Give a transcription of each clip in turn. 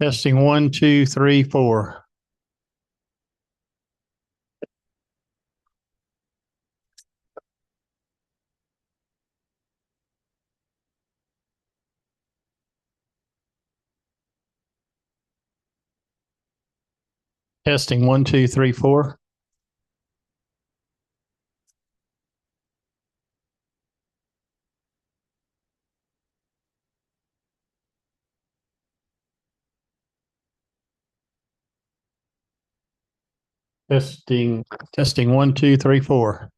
Testing 1, 2, 3, 4. Testing 1, 2, 3, 4. Testing 1, 2, 3, 4.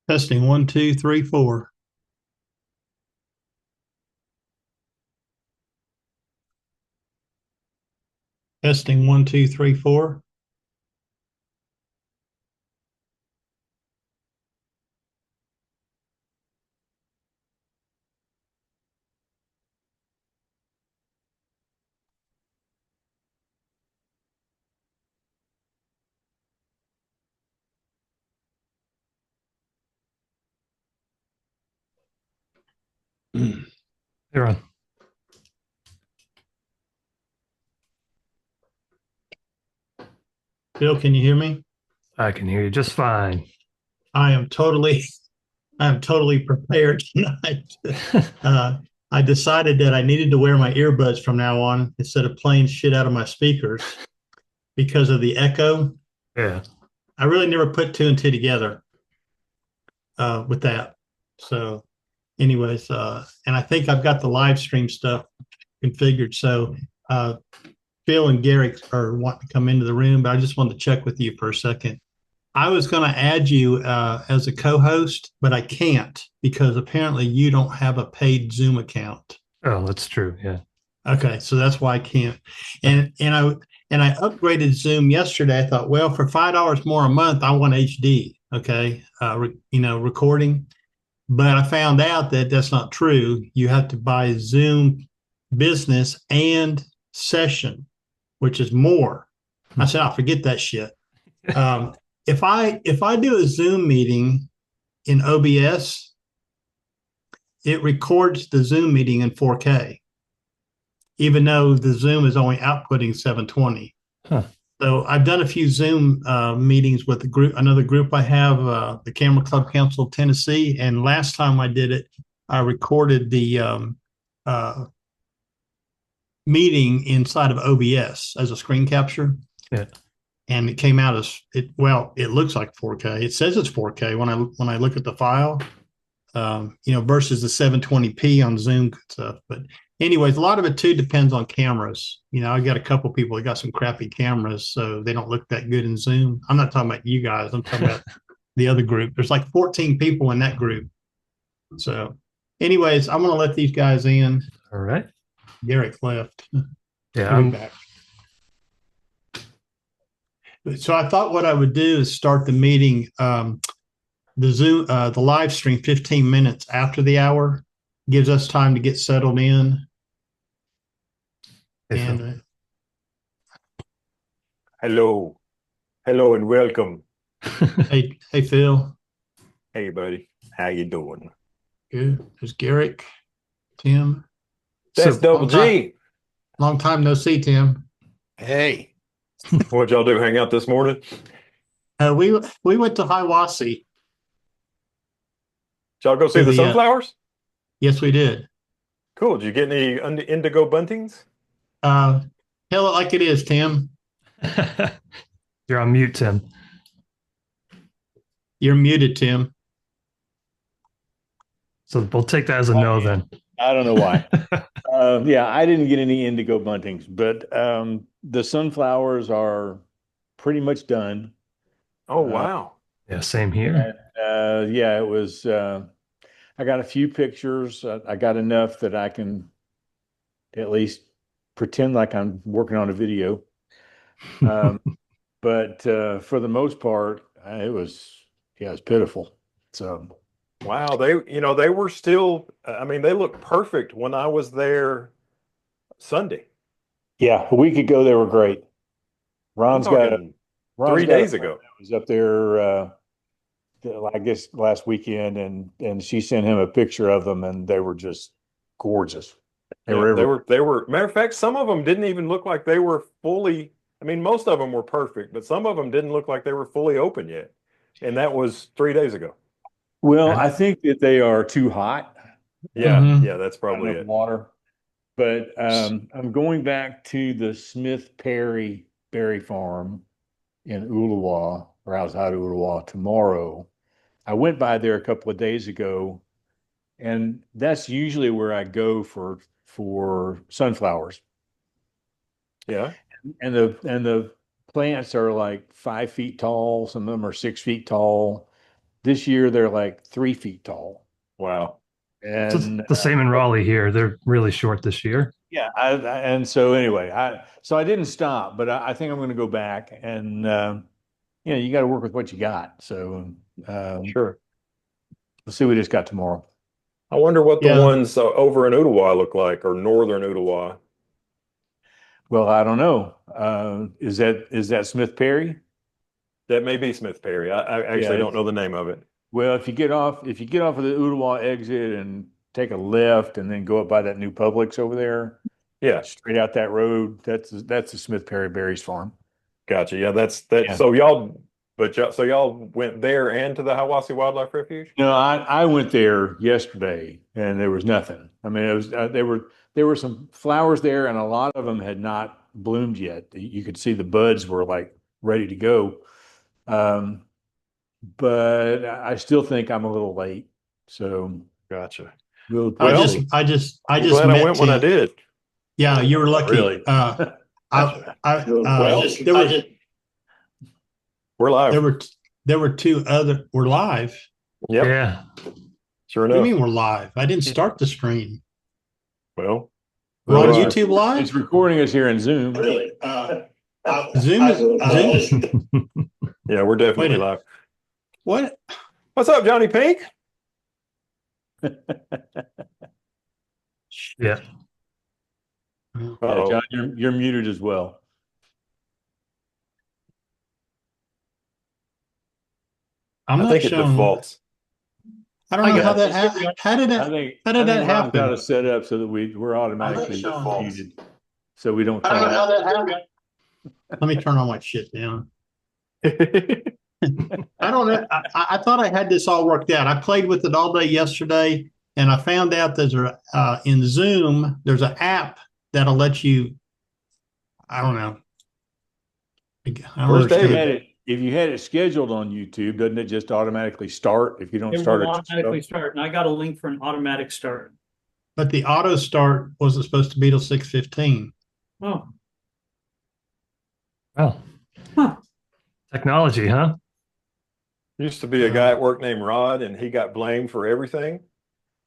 Testing 1, 2, 3, 4. Testing 1, 2, 3, 4. You're on. Bill, can you hear me? I can hear you just fine. I am totally prepared tonight. I decided that I needed to wear my earbuds from now on instead of playing shit out of my speakers because of the echo. Yeah. I really never put two and two together with that. So, anyways, and I think I've got the live stream stuff configured. So, Phil and Garrick are wanting to come into the room, but I just wanted to check with you for a second. I was going to add you as a co-host, but I can't because apparently you don't have a paid Zoom account. Oh, that's true. Yeah. Okay, so that's why I can't. And I upgraded Zoom yesterday. I thought, well, for $5 more a month, I want HD. Okay, recording. But I found out that that's not true. You have to buy Zoom Business and Session, which is more. I said, I'll forget that shit. If I do a Zoom meeting in OBS, it records the Zoom meeting in 4K, even though the Zoom is only outputting 720. Huh. So I've done a few Zoom meetings with another group I have, the Camera Club Council of Tennessee, and last time I did it, I recorded the meeting inside of OBS as a screen capture. Yeah. And it came out as it looks like 4K. It says it's 4K when I look at the file, versus the 720p on Zoom stuff. But anyways, a lot of it too depends on cameras. I got a couple people that got some crappy cameras, so they don't look that good in Zoom. I'm not talking about you guys. I'm talking about the other group. There's like 14 people in that group. So, anyways, I'm going to let these guys in. All right. Garrick left. Yeah. He'll be back. So I thought what I would do is start the meeting, the Zoom, the live stream 15 minutes after the hour, gives us time to get settled in. And hello and welcome. hey Phil. Hey buddy, how you doing? Good. There's Garrick, Tim. That's Double G. Long time no see, Tim. Hey. What'd y'all do? Hang out this morning? We went to Hiawassee. Did y'all go see the sunflowers? Yes, we did. Cool. Did you get any indigo buntings? Tell it like it is, Tim. You're on mute, Tim. You're muted, Tim. So we'll take that as a no then. I don't know why. Yeah, I didn't get any indigo buntings, but the sunflowers are pretty much done. Oh, wow. Yeah, same here. And, yeah, it was, I got a few pictures. I got enough that I can at least pretend like I'm working on a video. But But for the most part, it was pitiful. So Wow, they were still. I mean, they looked perfect when I was there Sunday. yeah, a week ago they were great. I'm Ron's got talking Ron's 3 days got a friend ago. that was up there. I guess last weekend, and she sent him a picture of them, and they were just gorgeous. They Yeah, were everywhere. they were. Matter of fact, some of them didn't even look like they were fully. I mean, most of them were perfect, but some of them didn't look like they were fully open yet, and that was 3 days ago. Well, I think that they are too hot. Yeah, Mhm. yeah, that's probably Enough it. water. But I'm going back to the Smith Perry Berry Farm in Ooltewah, or outside of Ooltewah tomorrow. I went by there a couple of days ago, and that's usually where I go for sunflowers. Yeah, And the plants are like 5 feet tall. Some of them are 6 feet tall. This year they're like 3 feet tall. wow. It's And the same in Raleigh here. They're really short this year. yeah, and so anyway, I didn't stop, but I think I'm going to go back, and you got to work with what you got. So Sure. we'll see what it's got tomorrow. I wonder what the Yeah. ones over in Ooltewah look like, or northern Ooltewah. Well, I don't know. Is that Smith Perry? That may be Smith Perry. I actually don't know the name of it. Well, if you get off of the Ooltewah exit and take a left, and then go up by that new Publix over there, Yeah, straight out that road, that's the Smith Perry Berries farm. gotcha. Yeah, that's that. Yeah. So y'all went there and to the Hiwassee Wildlife Refuge? No, I went there yesterday, and there was nothing. I mean, it was there were some flowers there, and a lot of them had not bloomed yet. You could see the buds were like ready to go. But I still think I'm a little late. So Gotcha. we'll Well, see. I just glad I went when I did. Yeah, you were lucky. Really? We're live. There were we're live. Yep, Yeah. sure What do you enough. mean we're live? I didn't start the stream. Well, We're on Well, YouTube live? It's recording us here in Zoom. Really? Zoom is Zoom? yeah, we're definitely Wait a- live. What? What's up, Johnny Pink? Yeah. Yeah, Uh-oh. John, you're muted as well. I'm I not think it showing. defaults. I don't know how that how did I that think how did that Ron's happen? got it set up so that we're automatically muted, so we don't. I don't know how that happened. Let me turn all my shit down. I don't know. I thought I had this all worked out. I played with it all day yesterday, and I found out there's in Zoom there's an app that'll let you. I don't know. I don't Where's understand. If you had it scheduled on YouTube, doesn't it just automatically start if you don't It start will it? automatically start, and I got a link for an automatic start. But the auto start wasn't supposed to be till 6:15. Oh, Well, huh. technology, huh? Used to be a guy at work named Rod, and he got blamed for everything.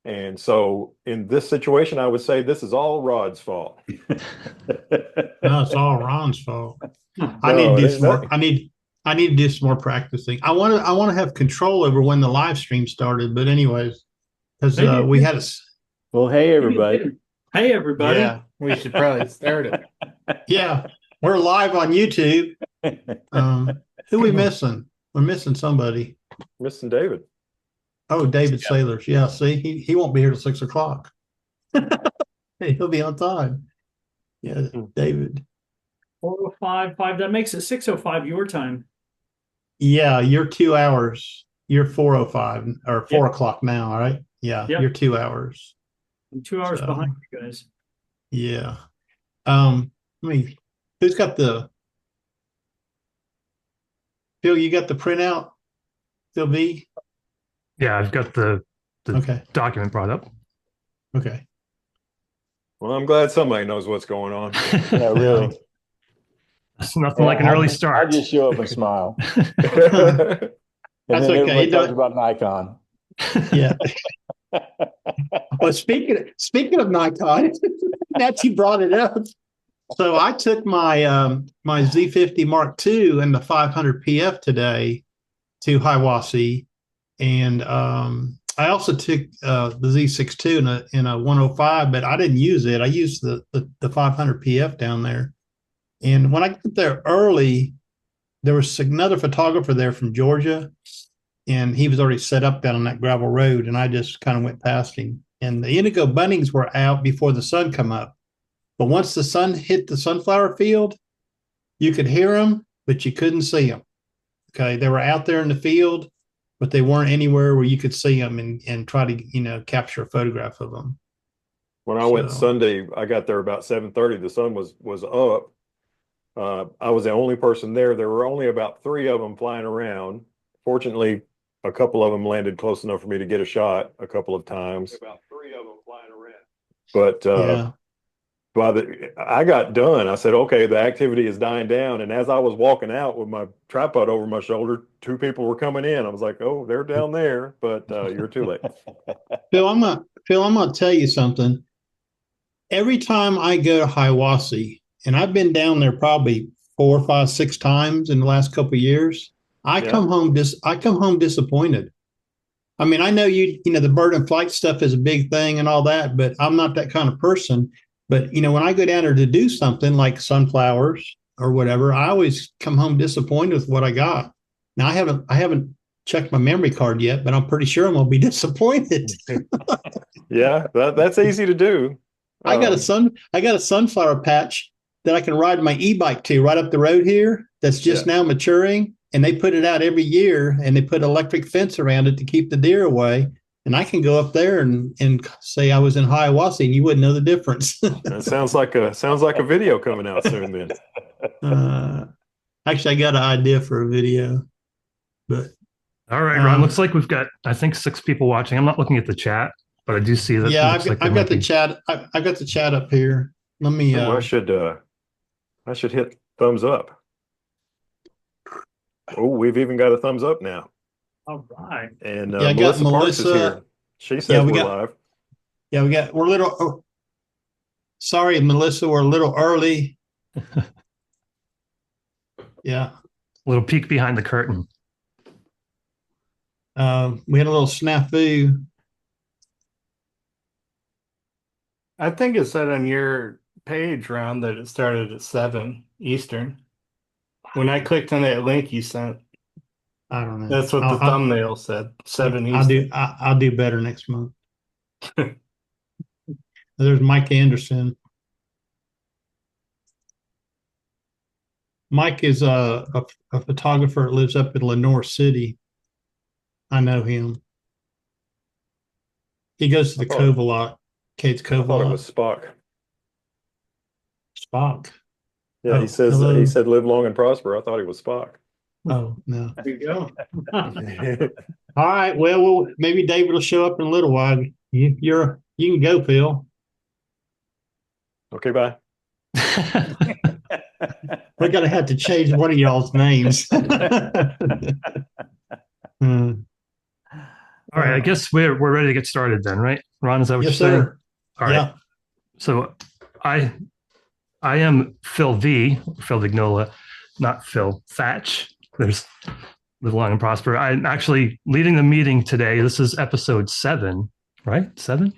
And so in this situation, I would say this is all Rod's fault. No, it's all Ron's fault. I No, need to it do ain't some more. that. I need to do some more practicing. I want to have control over when the live stream started. But anyways, because we had a Well, hey everybody. Hey, everybody. Yeah, we should probably start it. yeah, we're live on YouTube. Who we missing? We're missing somebody. Missing David. Oh, David Saylors. Yeah, see, he won't be here till 6 o'clock. He'll be on time. Yeah, David. 4:05, that makes it 6:05 your time. Yeah, you're 2 hours. You're 4:05 or 4 o'clock now, all right? Yeah, Yep. you're 2 hours. I'm 2 hours So- behind you guys. Yeah. Who's got the Phil, you got the printout? Phil V? Yeah, I've got the Okay. document brought up. Okay. Well, I'm glad somebody knows what's going on. Yeah, really. It's nothing like an early I start. just show up and smile. That's And then okay. everybody talks about Nikon. Yeah. Well, speaking of Nikon, now you brought it up. So I took my Z50 Mark II and the 500 PF today to Hiawassee, and I also took the Z62 in a 105, but I didn't use it. I used the 500 PF down there. And when I got there early, there was another photographer there from Georgia, and he was already set up down on that gravel road, and I just kind of went past him. And the indigo buntings were out before the sun come up. But once the sun hit the sunflower field, you could hear them, but you couldn't see them. Okay. They were out there in the field, but they weren't anywhere where you could see them and try to, capture a photograph of them. When I went Sunday, I got there about 7:30. The sun was up. I was the only person there. There were only about 3 of them flying around. Fortunately, a couple of them landed close enough for me to get a shot a couple of times. About 3 of them flying around. But yeah. I got done. I said, okay, the activity is dying down. And as I was walking out with my tripod over my shoulder, 2 people were coming in. I was like, oh, they're down there, but you're too late. Phil, I'm gonna tell you something. Every time I go to Hiawassee, and I've been down there probably 4, 5, 6 times in the last couple of years, I come home disappointed. I mean, I know the bird and flight stuff is a big thing and all that, but I'm not that kind of person. But, when I go down there to do something like sunflowers or whatever, I always come home disappointed with what I got. Now, I haven't checked my memory card yet, but I'm pretty sure I'm going to be disappointed. Yeah, that's easy to do. I got a sunflower patch that I can ride my e-bike to right up the road here that's just now maturing. And they put it out every year, and they put electric fence around it to keep the deer away. And I can go up there and say I was in Hiawassee, and you wouldn't know the difference. That sounds like a video coming out soon. Then, actually, I got an idea for a video. But all right, Ron. Looks like we've got, I think, 6 people watching. I'm not looking at the chat, but I do see that. Yeah, I've got the chat. I've got the chat up here. Let me. I should hit thumbs up. Oh, we've even got a thumbs up now. All right. And I got Melissa Parks is here. She says we're live. Yeah, we're a little. Oh, sorry, Melissa, we're a little early. Yeah. A little peek behind the curtain. We had a little snafu. I think it said on your page, Ron, that it started at 7 Eastern. When I clicked on that link you sent, I don't know. That's what the thumbnail said. 7 Eastern. I'll do better next month. There's Mike Anderson. Mike is a photographer that lives up in Lenore City. I know him. He goes to the Cove a lot. Kate's Cove a lot. I thought it was Spock. Spock. Yeah, he said live long and prosper. I thought he was Spock. Oh, no. There you go. All right. Well, maybe David will show up in a little while. You can go, Phil. Okay, bye. We're gonna have to change one of y'all's names. All right, I guess we're ready to get started then, right? Ron, is that what you're saying? Sir. All right. Yeah. So I am Phil Vignola, not Phil Thach. There's Live Long and Prosper. I'm actually leading the meeting today. This is episode 7, right? 7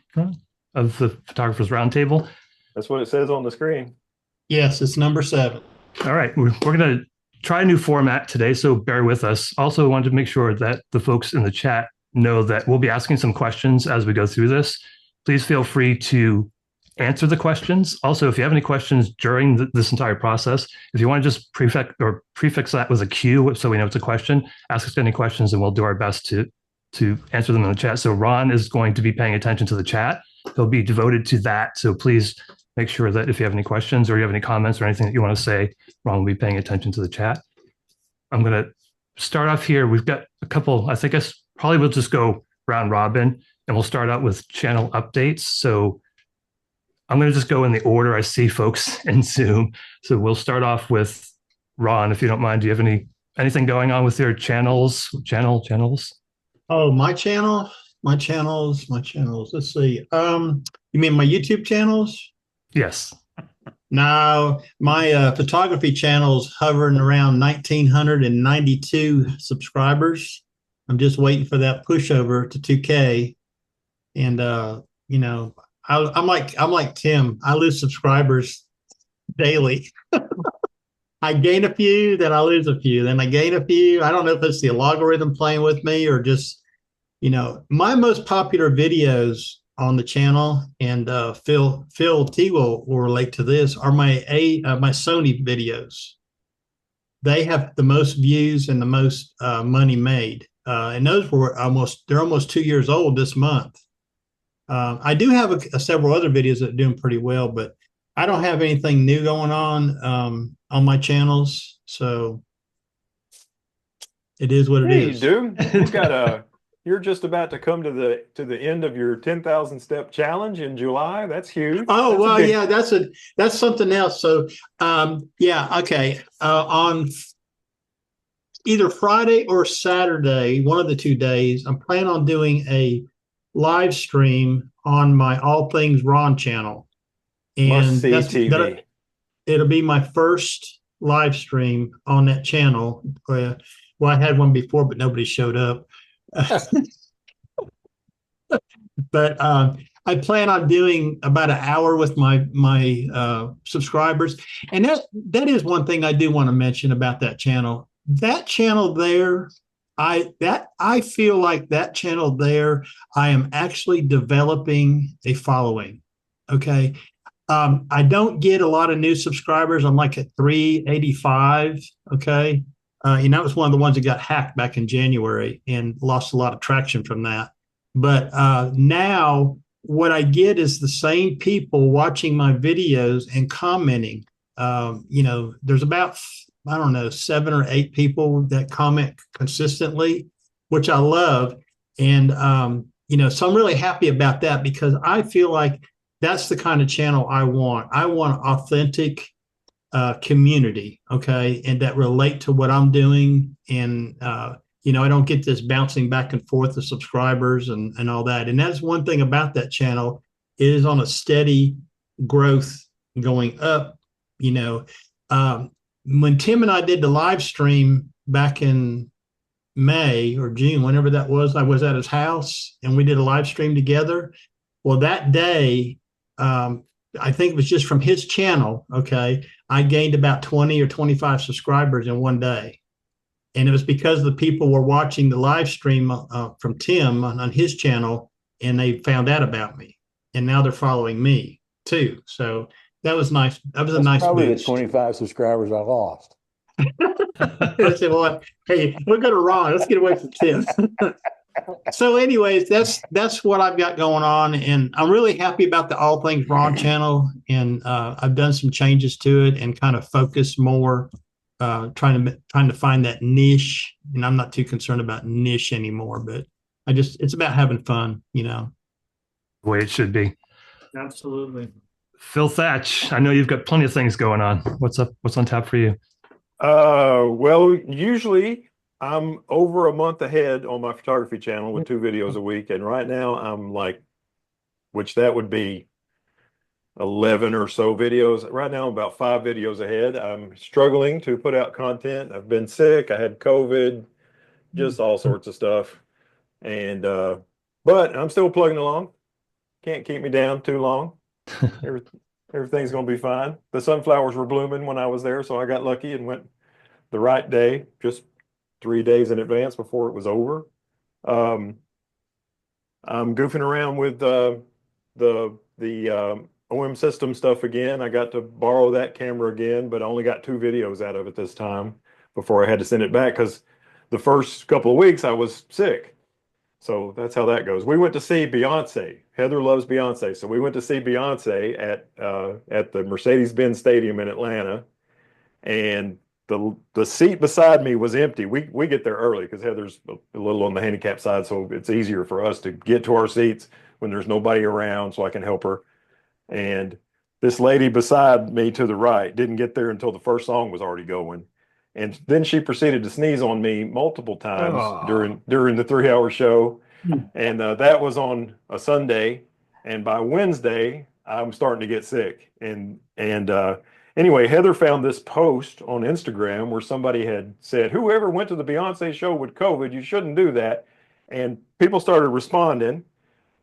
of the Photographers Roundtable. That's what it says on the screen. Yes, it's number 7. All right, we're going to try a new format today, so bear with us. Also, I wanted to make sure that the folks in the chat know that we'll be asking some questions as we go through this. Please feel free to answer the questions. Also, if you have any questions during this entire process, if you want to just prefix that with a Q so we know it's a question, ask us any questions and we'll do our best to answer them in the chat. So Ron is going to be paying attention to the chat. He'll be devoted to that. So please make sure that if you have any questions or you have any comments or anything that you want to say, Ron will be paying attention to the chat. I'm going to start off here. We've got a couple, I think probably we'll just go round robin and we'll start out with channel updates. So I'm going to just go in the order I see folks in Zoom. So we'll start off with Ron, if you don't mind. Do you have anything going on with your channels? Oh, my channels. Let's see. You mean my YouTube channels? Yes. Now, my photography channel's hovering around 1,992 subscribers. I'm just waiting for that pushover to 2K. And you know, I'm like Tim. I lose subscribers daily. I gain a few, then I lose a few, then I gain a few. I don't know if it's the algorithm playing with me or just, my most popular videos on the channel, and Phil T will relate to this, are my Sony videos. They have the most views and the most money made, and those they're almost 2 years old this month. I do have several other videos that are doing pretty well, but I don't have anything new going on my channels, so it is what it is. You do. You're just about to come to the end of your 10,000 step challenge in July. That's huge. Oh, well, yeah, that's something else. So, yeah, okay. On either Friday or Saturday, one of the 2 days, I'm planning on doing a live stream on my All Things Ron channel. And TV. It'll be my first live stream on that channel. Well, I had one before, but nobody showed up. But I plan on doing about an hour with my subscribers, and that is one thing I do want to mention about that channel. That channel there, I feel like that channel there, I am actually developing a following. Okay. I don't get a lot of new subscribers. I'm like at 385. Okay. That was one of the ones that got hacked back in January and lost a lot of traction from that. But now what I get is the same people watching my videos and commenting. There's about, I don't know, 7 or 8 people that comment consistently, which I love. And, so I'm really happy about that, because I feel like that's the kind of channel I want. I want authentic community, okay, and that relate to what I'm doing. And, I don't get this bouncing back and forth of subscribers and all that. And that's one thing about that channel. It is on a steady growth going up. When Tim and I did the live stream back in May or June, whenever that was, I was at his house and we did a live stream together. Well, that day, I think it was just from his channel, okay, I gained about 20 or 25 subscribers in one day. And it was because the people were watching the live stream from Tim on his channel, and they found out about me. And now they're following me too. So that was nice. That's a nice probably boost. The 25 subscribers I lost. I said, well, hey, we're going to Ron. Let's get away from Tim. So anyways, that's what I've got going on. And I'm really happy about the All Things Ron channel. And I've done some changes to it and kind of focus more, trying to find that niche. And I'm not too concerned about niche anymore, but it's about having fun, The way it should be. Absolutely. Phil Thach, I know you've got plenty of things going on. What's up? What's on tap for you? Well, usually I'm over a month ahead on my photography channel with 2 videos a week. And right now I'm like, which that would be 11 or so videos. Right now I'm about 5 videos ahead. I'm struggling to put out content. I've been sick. I had COVID, just all sorts of stuff. And, but I'm still plugging along. Can't keep me down too long. Everything's going to be fine. The sunflowers were blooming when I was there, so I got lucky and went the right day, just 3 days in advance before it was over. I'm goofing around with the OM system stuff again. I got to borrow that camera again, but I only got 2 videos out of it this time before I had to send it back, because the first couple of weeks I was sick. So that's how that goes. We went to see Beyonce. Heather loves Beyonce. So we went to see Beyonce at the Mercedes-Benz Stadium in Atlanta. And the seat beside me was empty. We get there early because Heather's a little on the handicap side. So it's easier for us to get to our seats when there's nobody around so I can help her. And this lady beside me to the right didn't get there until the first song was already going. And then she proceeded to sneeze on me multiple times during the 3-hour show. And that was on a Sunday. And by Wednesday, I'm starting to get sick. Anyway, Heather found this post on Instagram where somebody had said, whoever went to the Beyonce show with COVID, you shouldn't do that. And people started responding,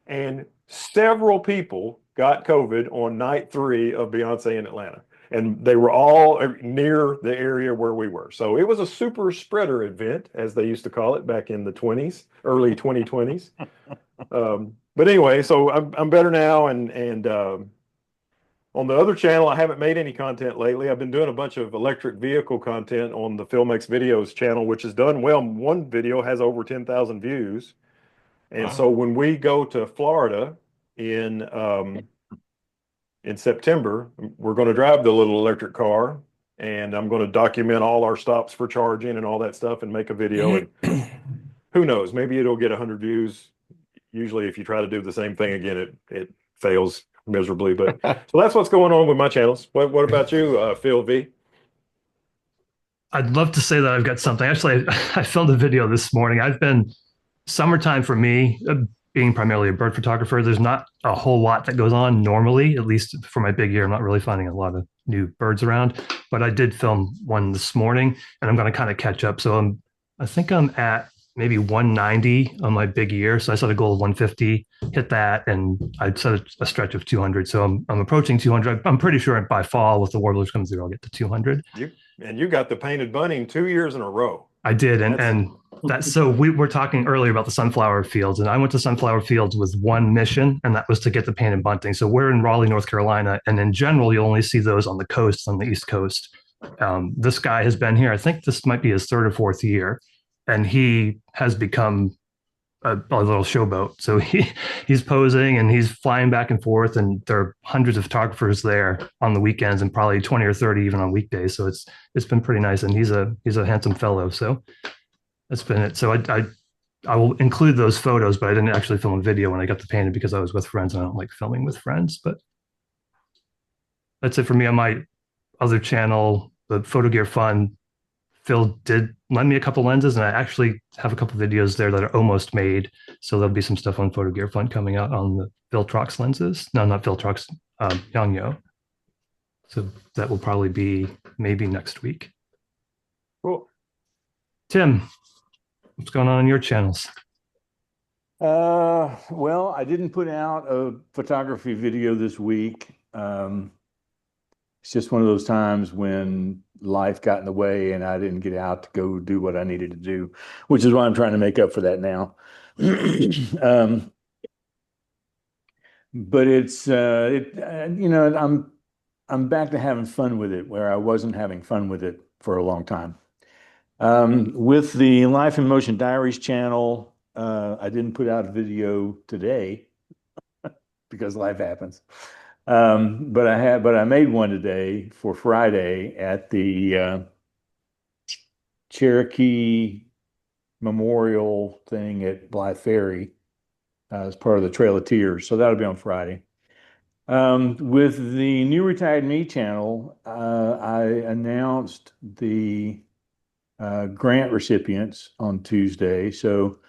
and several people got COVID on night 3 of Beyonce in Atlanta. And they were all near the area where we were. So it was a super spreader event, as they used to call it back in the 20s, early 2020s. But anyway, so I'm better now. And on the other channel, I haven't made any content lately. I've been doing a bunch of electric vehicle content on the Filmex Videos channel, which has done well. One video has over 10,000 views. And so when we go to Florida in September, we're going to drive the little electric car, and I'm going to document all our stops for charging and all that stuff and make a video. And who knows, maybe it'll get 100 views. Usually if you try to do the same thing again, it fails miserably. But so that's what's going on with my channels. What about you, Phil V? I'd love to say that I've got something. Actually, I filmed a video this morning. Summertime for me, being primarily a bird photographer, there's not a whole lot that goes on normally, at least for my big year. I'm not really finding a lot of new birds around, but I did film one this morning, and I'm going to kind of catch up. So I think I'm at maybe 190 on my big year. So I set a goal of 150, hit that, and I set a stretch of 200. So I'm approaching 200. I'm pretty sure by fall, with the warblers coming through, I'll get to 200. You got the painted bunting 2 years in a row. I did, and that's so we were talking earlier about the sunflower fields, and I went to sunflower fields with one mission, and that was to get the painted bunting. So we're in Raleigh, North Carolina, and in general, you only see those on the coast, on the East Coast. This guy has been here. I think this might be his 3rd or 4th year, and he has become a little showboat. So he's posing and he's flying back and forth, and there are hundreds of photographers there on the weekends, and probably 20 or 30 even on weekdays. So it's been pretty nice, and he's a handsome fellow. So that's been it. So I will include those photos, but I didn't actually film a video when I got the painted because I was with friends, and I don't like filming with friends. But that's it for me on my other channel, the Photo Gear Fun. Phil did lend me a couple lenses, and I actually have a couple videos there that are almost made. So there'll be some stuff on Photo Gear Fun coming out on the Viltrox lenses. No, not Viltrox, Yangyo. So that will probably be maybe next week. Cool. Tim, what's going on your channels? Well, I didn't put out a photography video this week. It's just one of those times when life got in the way and I didn't get out to go do what I needed to do, which is why I'm trying to make up for that now. But it's I'm back to having fun with it where I wasn't having fun with it for a long time. With the Life in Motion Diaries channel, I didn't put out a video today because life happens. But I made one today for Friday at the Cherokee Memorial thing at Blythe Ferry as part of the Trail of Tears. So that'll be on Friday. With the New Retired Me channel, I announced the grant recipients on Tuesday. So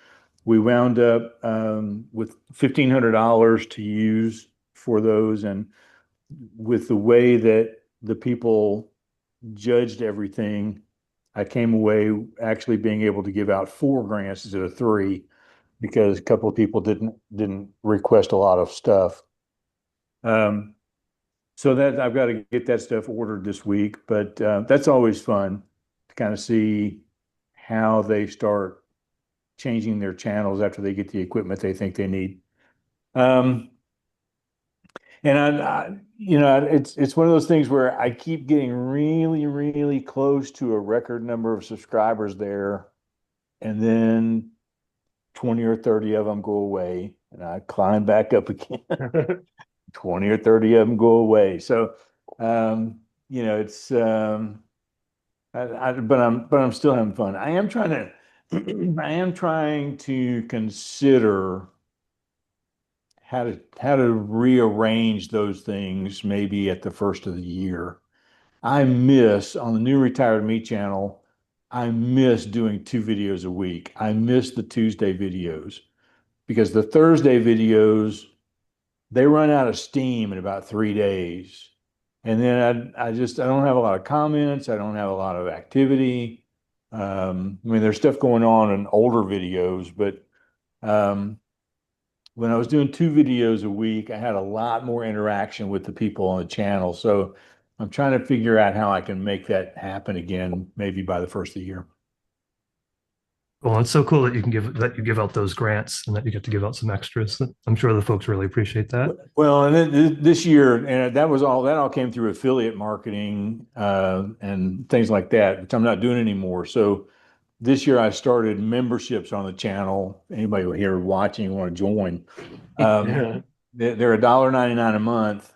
we wound up with $1,500 to use for those, and with the way that the people judged everything, I came away actually being able to give out 4 grants instead of 3 because a couple of people didn't request a lot of stuff. So that I've got to get that stuff ordered this week, but that's always fun to kind of see how they start changing their channels after they get the equipment they think they need. And it's one of those things where I keep getting really, really close to a record number of subscribers there, and then 20 or 30 of them go away, and I climb back up again. 20 or 30 of them go away. So, it's but I'm still having fun. I am trying to consider how to rearrange those things maybe at the first of the year. I miss on the New Retired Me channel, I miss doing 2 videos a week. I miss the Tuesday videos because the Thursday videos they run out of steam in about 3 days. And then I don't have a lot of comments. I don't have a lot of activity. I mean, there's stuff going on in older videos, but when I was doing 2 videos a week, I had a lot more interaction with the people on the channel. So I'm trying to figure out how I can make that happen again, maybe by the first of the year. Well, it's so cool that you give out those grants and that you get to give out some extras. I'm sure the folks really appreciate that. Well, and then this year, and that all came through affiliate marketing and things like that, which I'm not doing anymore. So this year I started memberships on the channel. Anybody here watching want to join? They're $1.99 a month,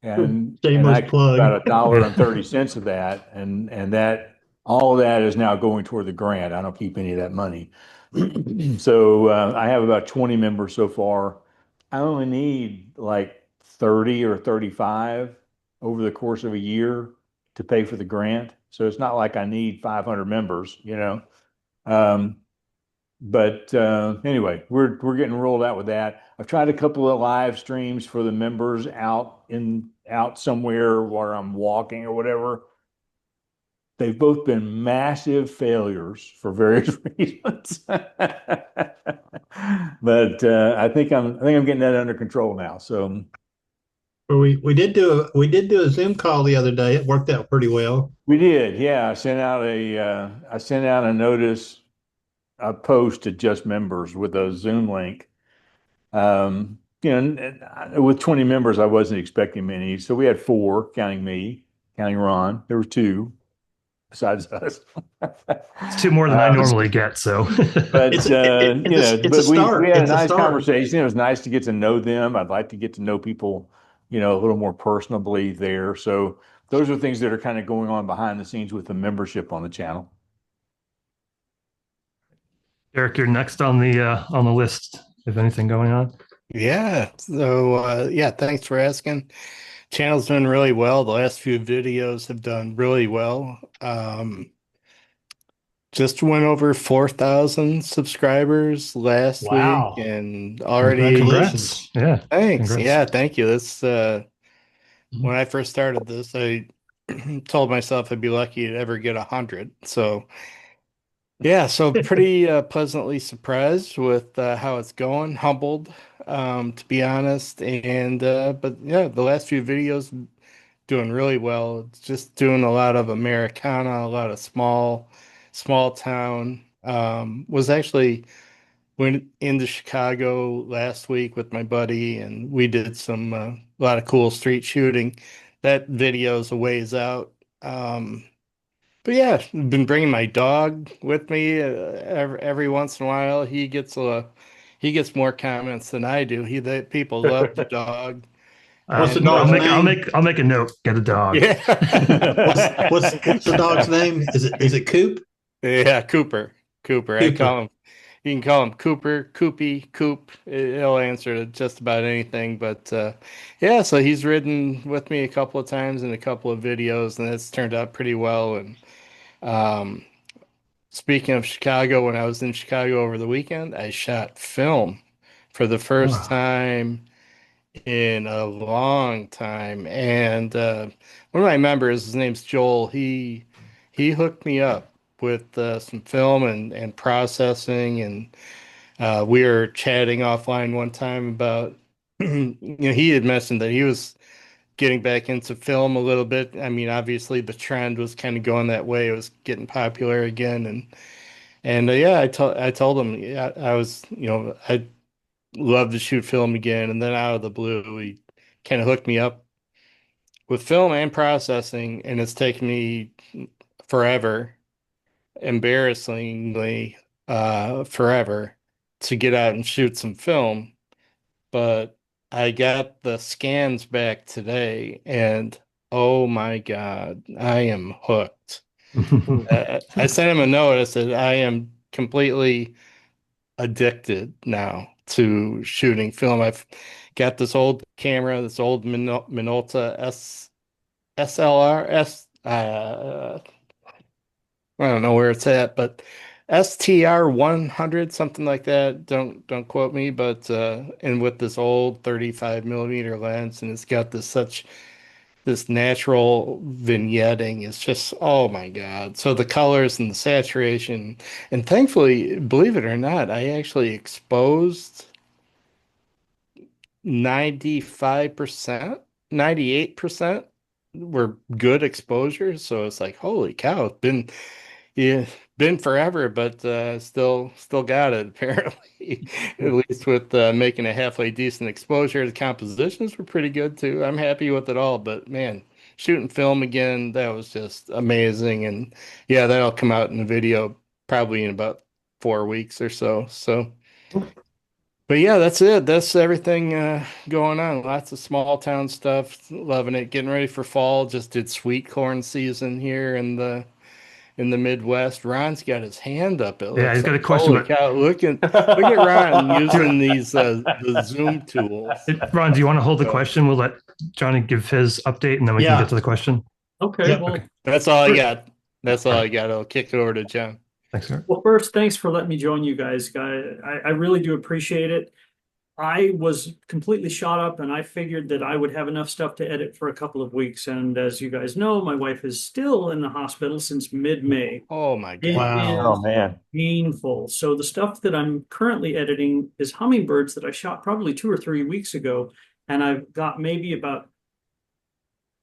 and Shameless I get plug. about $1.30 of that, and that all of that is now going toward the grant. I don't keep any of that money. So I have about 20 members so far. I only need like 30 or 35 over the course of a year to pay for the grant. So it's not like I need 500 members, you know. But anyway, we're getting rolled out with that. I've tried a couple of live streams for the members out somewhere where I'm walking or whatever. They've both been massive failures for various reasons. But I think I'm getting that under control now. So We did do a Zoom call the other day. It worked out pretty well. we did, yeah. I sent out a notice, a post to just members with a Zoom link. With 20 members, I wasn't expecting many. So we had 4, counting me, counting Ron. There were 2 besides us. It's 2 more than I normally get. So, but it's a start. We had a nice conversation. It was nice to get to know them. I'd like to get to know people, a little more personably there. So those are things that are kind of going on behind the scenes with the membership on the channel. Garrick, you're next on the list. If anything going on? Yeah. So thanks for asking. Channel's doing really well. The last few videos have done really well. Just went over 4,000 subscribers last week, and already Congratulations. Yeah. Thanks. Congrats. Yeah, thank you. That's when I first started this, I told myself I'd be lucky to ever get 100. So yeah, so pretty pleasantly surprised with how it's going, humbled, to be honest. And but yeah, the last few videos doing really well. It's just doing a lot of Americana, a lot of small town. Was actually went into Chicago last week with my buddy, and we did a lot of cool street shooting. That video's a ways out. But yeah, I've been bringing my dog with me every once in a while. He gets more comments than I do. People love the dog. What's the dog's name? I'll make a note. Get a dog. Yeah. what's the dog's name? Is it Coop? Yeah, Cooper. I call him. You can call him Cooper, Coopy, Coop. He'll answer to just about anything. But yeah, so he's ridden with me a couple of times in a couple of videos, and it's turned out pretty well. And speaking of Chicago, when I was in Chicago over the weekend, I shot film for the first time in a long time. And one of my members, his name's Joel, he hooked me up with some film and processing, and we were chatting offline one time about he had mentioned that he was getting back into film a little bit. I mean, obviously the trend was kind of going that way. It was getting popular again, and yeah, I told him, yeah, I'd love to shoot film again. And then out of the blue, he kind of hooked me up with film and processing, and it's taken me forever, embarrassingly forever, to get out and shoot some film. But I got the scans back today, and oh my God, I am hooked. I sent him a note. I said, I am completely addicted now to shooting film. I've got this old camera, this old Minolta SLR. I don't know where it's at, but STR 100, something like that. Don't quote me, but and with this old 35 millimeter lens, and it's got this natural vignetting. It's just, oh my God. So the colors and the saturation, and thankfully, believe it or not, I actually exposed 95%, 98% were good exposures. So it's like, holy cow, it's been, yeah, been forever, but still got it apparently. At least with making a halfway decent exposure. The compositions were pretty good too. I'm happy with it all, but man, shooting film again, that was just amazing. And yeah, that'll come out in the video probably in about 4 weeks or so. So, but yeah, that's it. That's everything going on. Lots of small town stuff. Loving it. Getting ready for fall. Just did sweet corn season here in the Midwest. Ron's got his hand up. It Yeah, looks he's got a like. question. Holy cow! Look at Ron using these the Zoom tools. Ron, do you want to hold the question? We'll let Johnny give his update, and then we can get to the question. Okay. Yep. Well, Okay. That's all I got. That's all I got. I'll kick it over to John. Thanks, sir. well, first, thanks for letting me join you guys. I really do appreciate it. I was completely shot up and I figured that I would have enough stuff to edit for a couple of weeks. And as you guys know, my wife is still in the hospital since mid-May. Oh my It God. Wow. is Oh man. painful. So the stuff that I'm currently editing is hummingbirds that I shot probably 2 or 3 weeks ago. And I've got maybe about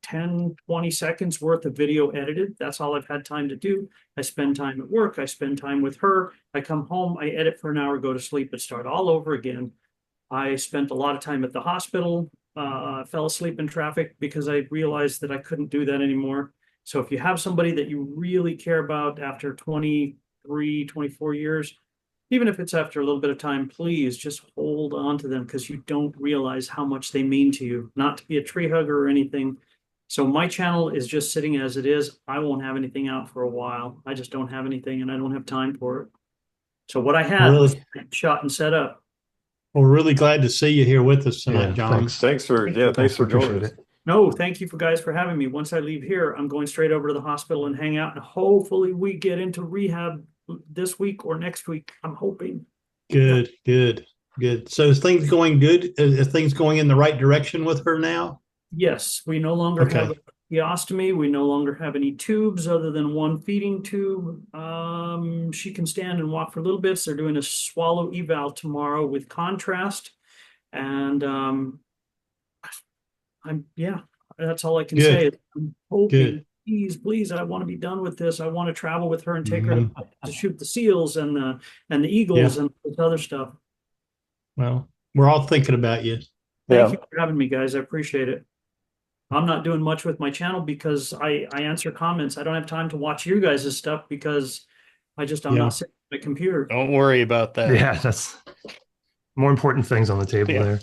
10, 20 seconds worth of video edited. That's all I've had time to do. I spend time at work. I spend time with her. I come home, I edit for an hour, go to sleep, and start all over again. I spent a lot of time at the hospital, fell asleep in traffic because I realized that I couldn't do that anymore. So if you have somebody that you really care about after 23, 24 years, even if it's after a little bit of time, please just hold on to them because you don't realize how much they mean to you. Not to be a tree hugger or anything. So my channel is just sitting as it is. I won't have anything out for a while. I just don't have anything and I don't have time for it. So what I had was shot and set up. We're really glad to see you here with us tonight, Yeah, John. Thanks for joining us. No, thank you guys for having me. Once I leave here, I'm going straight over to the hospital and hang out, and hopefully we get into rehab this week or next week. I'm hoping. Good. So is things going good? Is things going in the right direction with her now? Yes, we no longer have a tracheostomy. We no longer have any tubes other than one feeding tube. She can stand and walk for little bits. They're doing a swallow eval tomorrow with contrast, and that's all I can say. I'm hoping, please, I want to be done with this. I want to travel with her and take her to shoot the seals and the eagles and this other stuff. Well, we're all thinking about you. Thank you for having me, guys. I appreciate it. I'm not doing much with my channel because I answer comments. I don't have time to watch you guys' stuff because I'm not sitting at the computer. Don't worry about that. Yeah, that's more important things on the table there.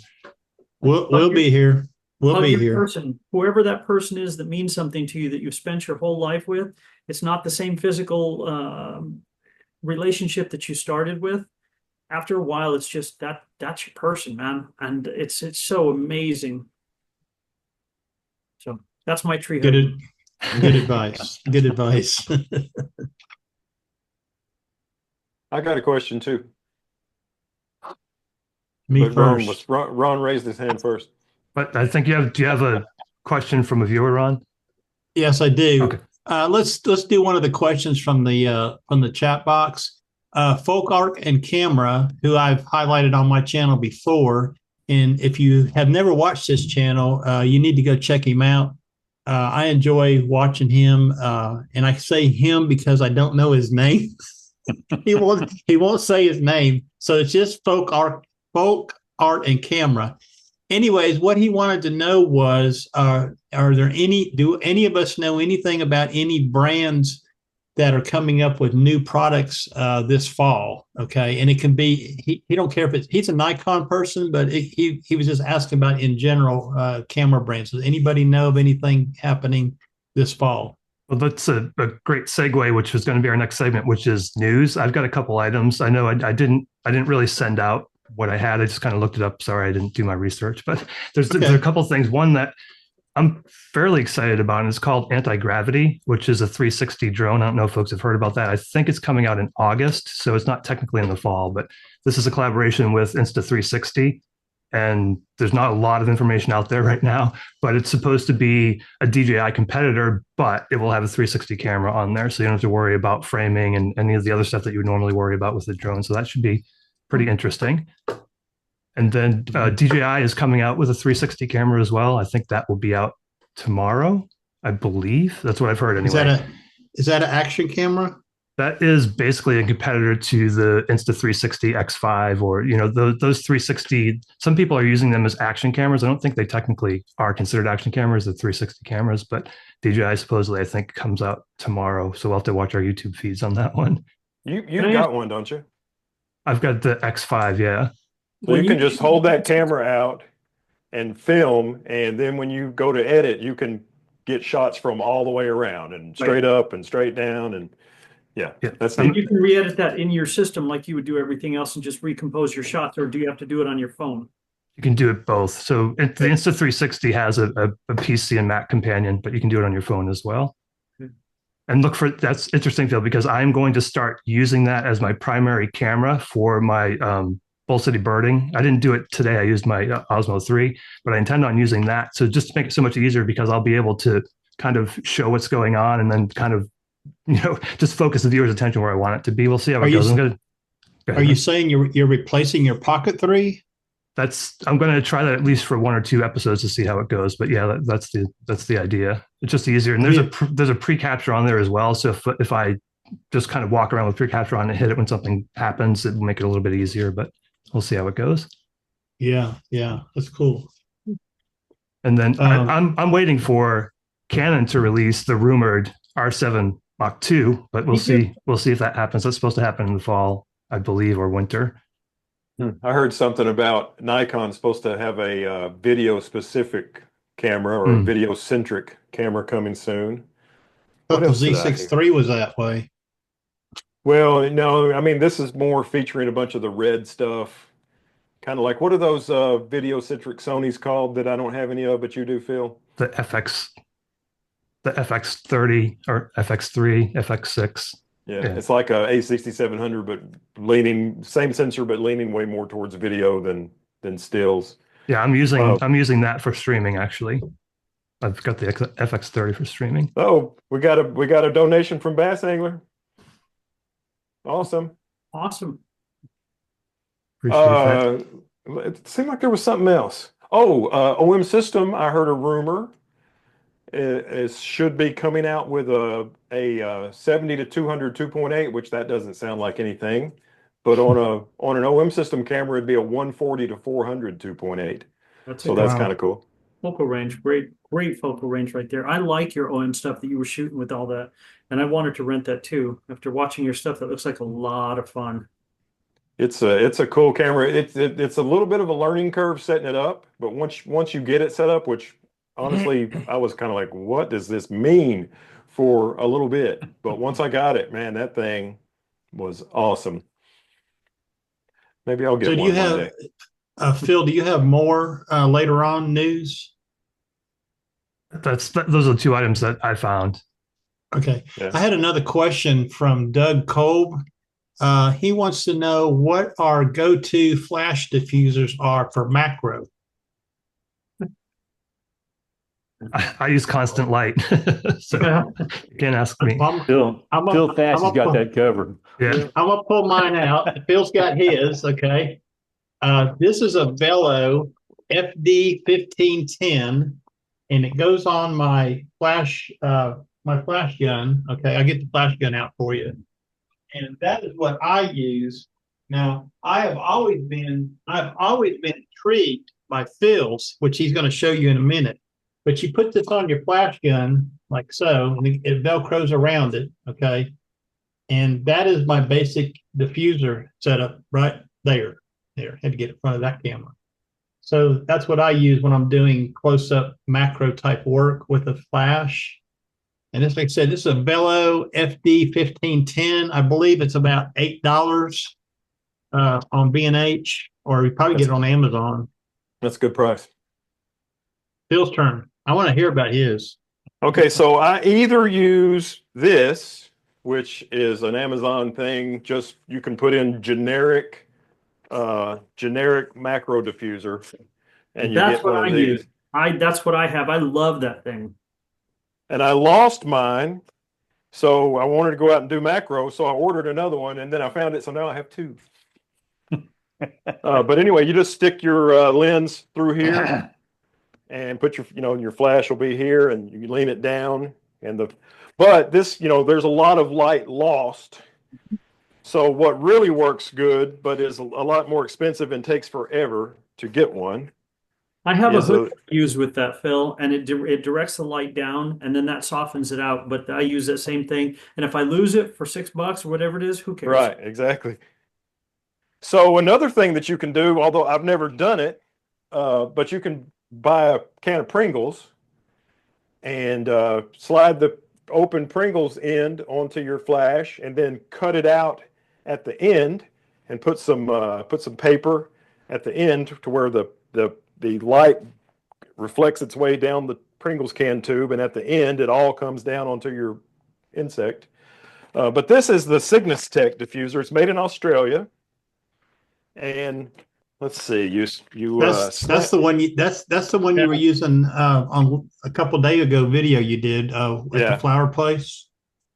We'll be here. We'll be here. Whoever that person is that means something to you that you've spent your whole life with, it's not the same physical relationship that you started with. After a while, it's just that's your person, man. And it's so amazing. So that's my tree. Good advice. Good advice. I got a question too. Me but first. Ron raised his hand first. But I think do you have a question from a viewer, Ron? Yes, I do. Okay. Let's do one of the questions from the chat box. Folk Art and Camera, who I've highlighted on my channel before. And if you have never watched this channel, you need to go check him out. I enjoy watching him. And I say him because I don't know his name. He won't say his name. So it's just Folk Art and Camera. Anyways, what he wanted to know was, do any of us know anything about any brands that are coming up with new products this fall? Okay. And it can be, he don't care if he's a Nikon person, but he was just asking about in general camera brands. Does anybody know of anything happening this fall? Well, that's a great segue, which is going to be our next segment, which is news. I've got a couple items. I know I didn't really send out what I had. I just kind of looked it up. Sorry, I didn't do my research, but there's a couple of things. One that I'm fairly excited about it. It's called Anti-Gravity, which is a 360 drone. I don't know if folks have heard about that. I think it's coming out in August, so it's not technically in the fall, but this is a collaboration with Insta360. And there's not a lot of information out there right now, but it's supposed to be a DJI competitor, but it will have a 360 camera on there. So you don't have to worry about framing and any of the other stuff that you would normally worry about with the drone. So that should be pretty interesting. And then DJI is coming out with a 360 camera as well. I think that will be out tomorrow, I believe. That's what I've heard anyway. Is that an action camera? That is basically a competitor to the Insta360 X5 or, those 360. Some people are using them as action cameras. I don't think they technically are considered action cameras, the 360 cameras, but DJI supposedly, I think, comes out tomorrow. So we'll have to watch our YouTube feeds on that one. You've got one, don't you? I've got the X5, yeah. So you can just hold that camera out and film, and then when you go to edit, you can get shots from all the way around and straight up and straight down, and that's neat. And you can re-edit that in your system like you would do everything else and just recompose your shots, or do you have to do it on your phone? You can do it both. So the Insta360 has a PC and Mac companion, but you can do it on your phone as well. And that's interesting, Phil, because I'm going to start using that as my primary camera for my Bull City birding. I didn't do it today. I used my Osmo 3, but I intend on using that. So just to make it so much easier, because I'll be able to kind of show what's going on and then kind of, just focus the viewer's attention where I want it to be. We'll see how it goes. Are you saying you're replacing your Pocket 3? I'm going to try that at least for 1 or 2 episodes to see how it goes. But yeah, that's the idea. It's just easier. And there's a pre-capture on there as well. So if I just kind of walk around with pre-capture on and hit it when something happens, it will make it a little bit easier, but we'll see how it goes. Yeah. That's cool. And then I'm waiting for Canon to release the rumored R7 Mach 2, but we'll see. We'll see if that happens. That's supposed to happen in the fall, I believe, or winter. I heard something about Nikon supposed to have a video-specific camera or a video-centric camera coming soon. What else? The Z6 III was that way. Well, no, I mean, this is more featuring a bunch of the red stuff. Kind of like, what are those video-centric Sonys called that I don't have any of, but you do, Phil? The FX30 or FX3, FX6. Yeah, it's like a A6700, but same sensor, but leaning way more towards video than stills. Yeah, I'm using that for streaming, actually. I've got the FX30 for streaming. Oh, we got a donation from Bass Angler. Awesome. Appreciate it seemed like there was something else. OM System, I heard a rumor. It should be coming out with a 70 to 200 2.8, which that doesn't sound like anything. But on an OM System camera, it'd be a 140 to 400 2.8. That's kind of cool. Focal range, great focal range right there. I like your OM stuff that you were shooting with all that, and I wanted to rent that too. After watching your stuff, that looks like a lot of fun. It's a cool camera. It's a little bit of a learning curve setting it up, but once you get it set up, which honestly, I was kind of like, what does this mean for a little bit? But once I got it, man, that thing was awesome. Maybe I'll get one day. Phil, do you have more later on news? Those are the 2 items that I found. Okay. Yeah. I had another question from Doug Kolb. He wants to know what our go-to flash diffusers are for macro. I use constant light, so you can't ask me. Phil Thach has got that covered. Yeah, I'm gonna pull mine out. Phil's got his. Okay, this is a Velo FD1510, and it goes on my flash gun. Okay, I'll get the flash gun out for you, and that is what I use. Now, I've always been intrigued by Phil's, which he's going to show you in a minute. But you put this on your flash gun like so, and it Velcros around it, okay? And that is my basic diffuser setup right there. There, had to get in front of that camera. So that's what I use when I'm doing close-up macro type work with a flash. And this, like I said, this is a Velo FD1510. I believe it's about $8 on B&H, or you probably get it on Amazon. That's a good price. Phil's turn. I want to hear about his. Okay, so I either use this, which is an Amazon thing, just you can put in generic macro diffuser, and you That's get what one I of these. use. That's what I have. I love that thing. And I lost mine, so I wanted to go out and do macro, so I ordered another one, and then I found it, so now I have two. But anyway, you just stick your lens through here and put your flash will be here, and you lean it down, but this, there's a lot of light lost. So what really works good, but is a lot more expensive and takes forever to get one. I have a hood used with that, Phil, and it directs the light down, and then that softens it out. But I use that same thing, and if I lose it for $6 or whatever it is, who cares? Right, exactly. So another thing that you can do, although I've never done it, but you can buy a can of Pringles and slide the open Pringles end onto your flash, and then cut it out at the end, and put some paper at the end to where the light reflects its way down the Pringles can tube, and at the end it all comes down onto your insect. But this is the SignisTech diffuser. It's made in Australia, and let's see, That's the one you were using on a couple days ago video you did at the flower place.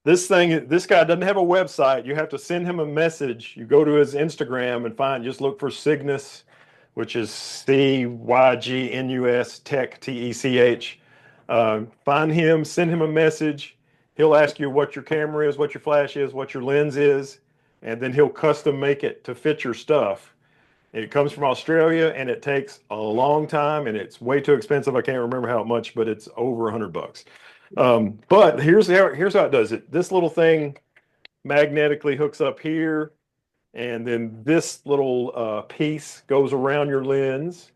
This guy doesn't have a website. You have to send him a message. You go to his Instagram and just look for Cygnus, which is CYGNUS Tech TECH. Find him, send him a message. He'll ask you what your camera is, what your flash is, what your lens is, and then he'll custom make it to fit your stuff. It comes from Australia, and it takes a long time, and it's way too expensive. I can't remember how much, but it's over $100. But here's how it does it. This little thing magnetically hooks up here, and then this little piece goes around your lens,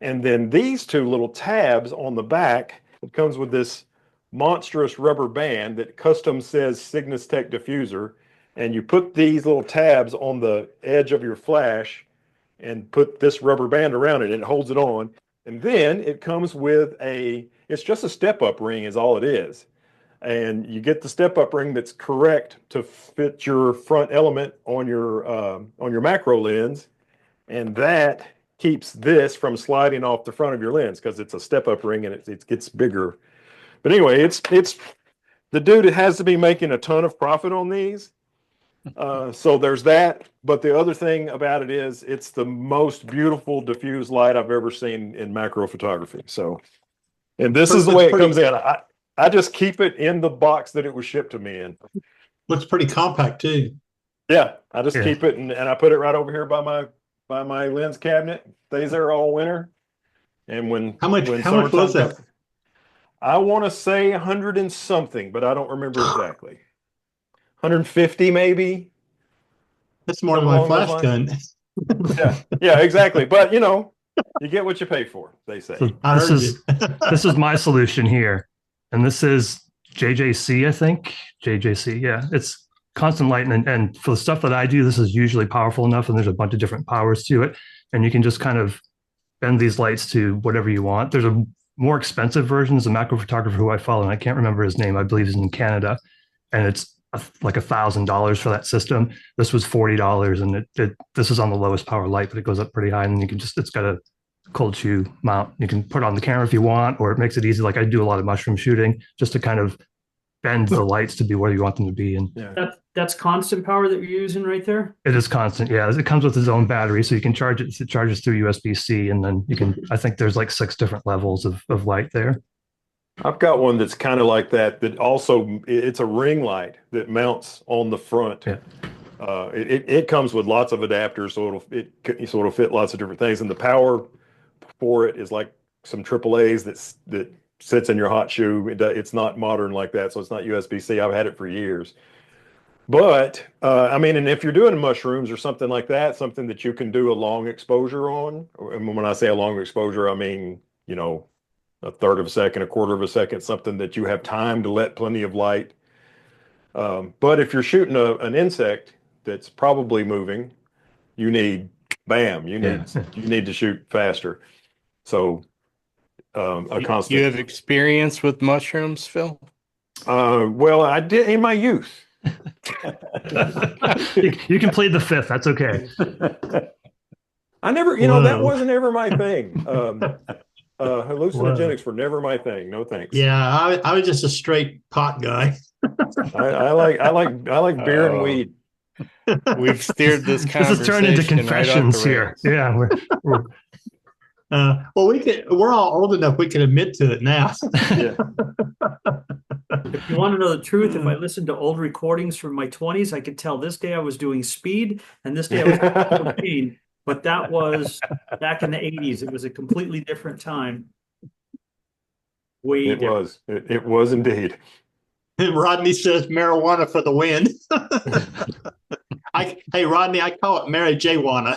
and then these two little tabs on the back, it comes with this monstrous rubber band that custom says SignisTech diffuser, and you put these little tabs on the edge of your flash and put this rubber band around it, and it holds it on. And then it comes with it's just a step-up ring is all it is. And you get the step-up ring that's correct to fit your front element on your macro lens, and that keeps this from sliding off the front of your lens because it's a step-up ring and it gets bigger. But anyway, it's the dude has to be making a ton of profit on these. So there's that. But the other thing about it is it's the most beautiful diffused light I've ever seen in macro photography. So, and this is the way it comes in. I just keep it in the box that it was shipped to me in. Looks pretty compact too. Yeah, I just keep it and I put it right over here by my lens cabinet. Stays there all winter. And how much was that? I want to say 100 and something, but I don't remember exactly. 150 maybe. That's more than my flash gun. yeah, exactly. But you get what you pay for, they say. So this is my solution here. And this is JJC, I think. JJC, yeah. It's constant light. And for the stuff that I do, this is usually powerful enough, and there's a bunch of different powers to it. And you can just kind of bend these lights to whatever you want. There's a more expensive version. There's a macro photographer who I follow, and I can't remember his name. I believe he's in Canada. And it's like $1,000 for that system. This was $40, and this is on the lowest power light, but it goes up pretty high, and you can it's got a cold shoe mount. You can put it on the camera if you want, or it makes it easy. Like I do a lot of mushroom shooting just to kind of bend the lights to be where you want them to be. And that's constant power that you're using right there? It is constant. Yeah. It comes with its own battery. So you can charge it. It charges through USB-C, and then you can, I think there's like 6 different levels of light there. I've got one that's kind of like that also, it's a ring light that mounts on the front. Yeah. It comes with lots of adapters, so it'll fit lots of different things. And the power for it is like some AAAs that sits in your hot shoe. It's not modern like that, so it's not USB-C. I've had it for years. But I mean, and if you're doing mushrooms or something like that, something that you can do a long exposure on, and when I say a long exposure, I mean, a third of a second, a quarter of a second, something that you have time to let plenty of light. But if you're shooting an insect that's probably moving, you need to shoot faster. So a You constant. have experience with mushrooms, Phil? Well, I did in my youth. You can plead the fifth. That's okay. I never, that Whoa. wasn't ever my thing. Hallucinogenics Whoa. were never my thing. No thanks. Yeah, I was just a straight pot guy. I like beer and Oh. weed. We've steered this This is turned into conversation right off confessions the here. rails. Yeah, we're Well, we're all old enough we can admit to it now. Yeah. If you want to know the truth, if I listened to old recordings from my 20s, I could tell this day I was doing speed and this day I was doing cocaine. But that was back in the 80s. It was a completely different time. Way It different. was. It was indeed. Rodney says marijuana for the win. Hey, Rodney, I call it Mary J-wana.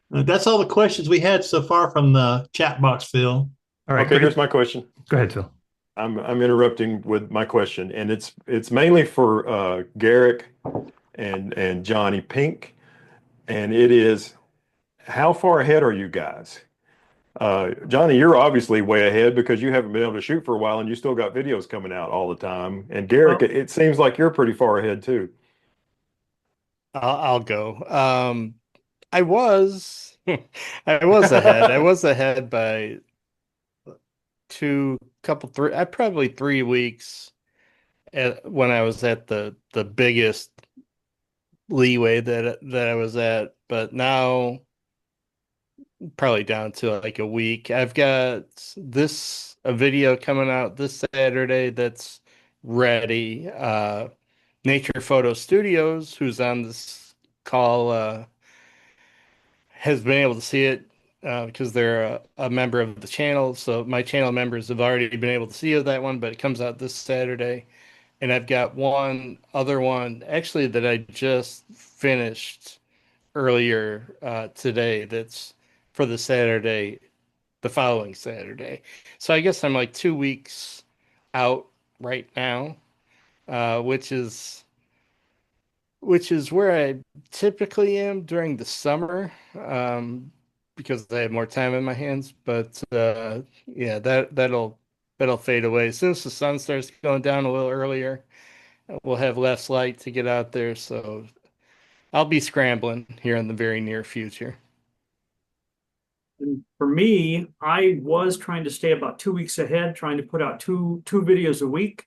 That's all the questions we had so far from the chat box, Phil. all right. Okay, here's my question. Go ahead, Phil. I'm interrupting with my question, and it's mainly for Garrick and Johnny Pink, and it is, how far ahead are you guys? Johnny, you're obviously way ahead because you haven't been able to shoot for a while, and you still got videos coming out all the time. And Garrick, it seems like you're pretty far ahead too. I'll go. I was ahead. I was ahead by probably 3 weeks when I was at the biggest leeway that I was at, but now probably down to like a week. I've got a video coming out this Saturday that's ready. Nature Photo Studios, who's on this call, has been able to see it because they're a member of the channel. So my channel members have already been able to see that one, but it comes out this Saturday. And I've got one other one actually that I just finished earlier today that's for the following Saturday. So I guess I'm like 2 weeks out right now, which is where I typically am during the summer, because I have more time in my hands. But yeah, that'll fade away as soon as the sun starts going down a little earlier. We'll have less light to get out there, so I'll be scrambling here in the very near future. And for me, I was trying to stay about 2 weeks ahead, trying to put out two videos a week.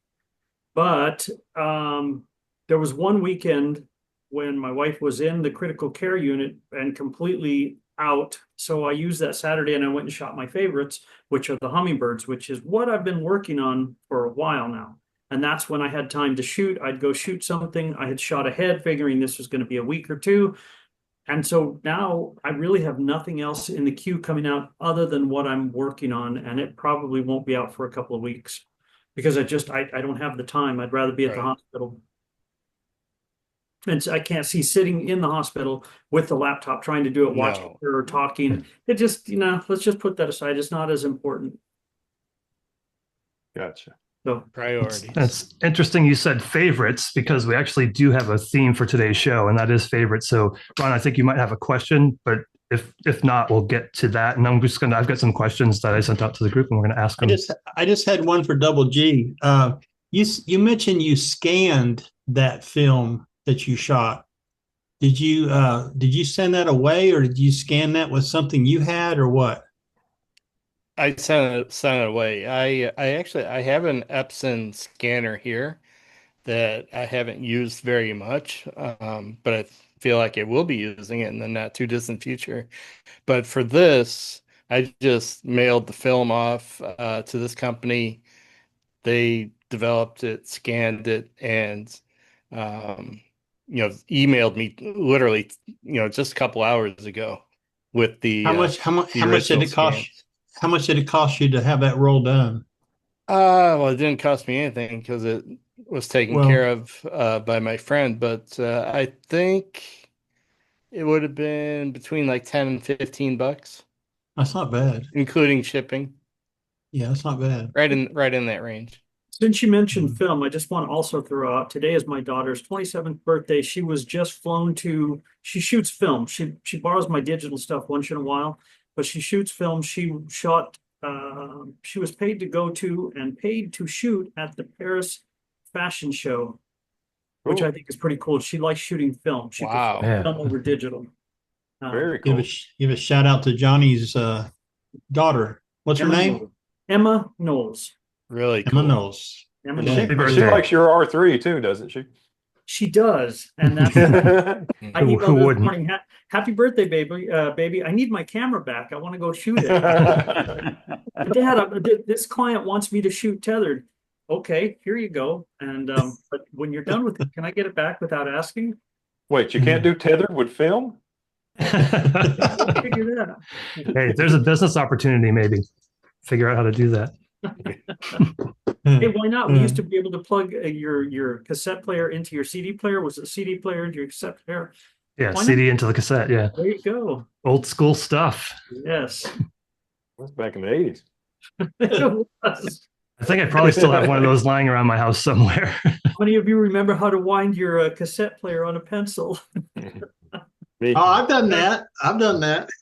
But there was one weekend when my wife was in the critical care unit and completely out. So I used that Saturday and I went and shot my favorites, which are the hummingbirds, which is what I've been working on for a while now. And that's when I had time to shoot. I'd go shoot something. I had shot ahead, figuring this was going to be a week or two. And so now I really have nothing else in the queue coming out other than what I'm working on. And it probably won't be out for a couple of weeks because I don't have the time. I'd rather be at the hospital. And so I can't see sitting in the hospital with the laptop trying to do it, watching or talking. It just, let's just put that aside. It's not as important. Gotcha. So priorities. That's interesting. You said favorites because we actually do have a theme for today's show, and that is favorites. So, Ron, I think you might have a question, but if not, we'll get to that. And I've got some questions that I sent out to the group, and we're going to ask them. I just had one for Double G. You mentioned you scanned that film that you shot. Did you send that away, or did you scan that with something you had, or what? I sent it away. I have an Epson scanner here that I haven't used very much, but I feel like I will be using it in the not too distant future. But for this, I just mailed the film off to this company. They developed it, scanned it, and emailed me literally, just a couple hours ago with the how much did it cost? scans. How much did it cost you to have that roll done? Well, it didn't cost me anything because it was taken care of by my friend. But I think it would have been between like 10 and $15. That's not bad, including shipping. Yeah, that's not bad. Right in that range. Since you mentioned film, I just want to also throw out, today is my daughter's 27th birthday. She was just flown she shoots film. She borrows my digital stuff once in a while, but she shoots film. She shot, she was paid to go to and paid to shoot at the Paris fashion show, which I think is pretty cool. She likes shooting film. She Wow. prefers film over digital. Very cool. Give a shout out to Johnny's daughter. What's her name? Knowles. Emma Knowles. Really Emma cool. Knowles. Emma She, Knowles. she likes your R3 too, doesn't she? She does, and that's. I Who emailed this wouldn't? morning, happy birthday, baby! Baby, I need my camera back. I want to go shoot it. Dad, this client wants me to shoot tethered. Okay, here you go. And but when you're done with it, can I get it back without asking? Wait, you can't do tethered with film? Figure that out. Hey, there's a business opportunity, maybe. Figure out how to do that. Hey, why not? We used to be able to plug your cassette player into your CD player. Was it CD player into your cassette player? Yeah, Why CD into the cassette. Yeah, There you go. old school stuff. Yes. That's back in the 80s. It was. I think I probably still have one of those lying around my house somewhere. How many of you remember how to wind your cassette player on a pencil? Me. Oh, I've done that.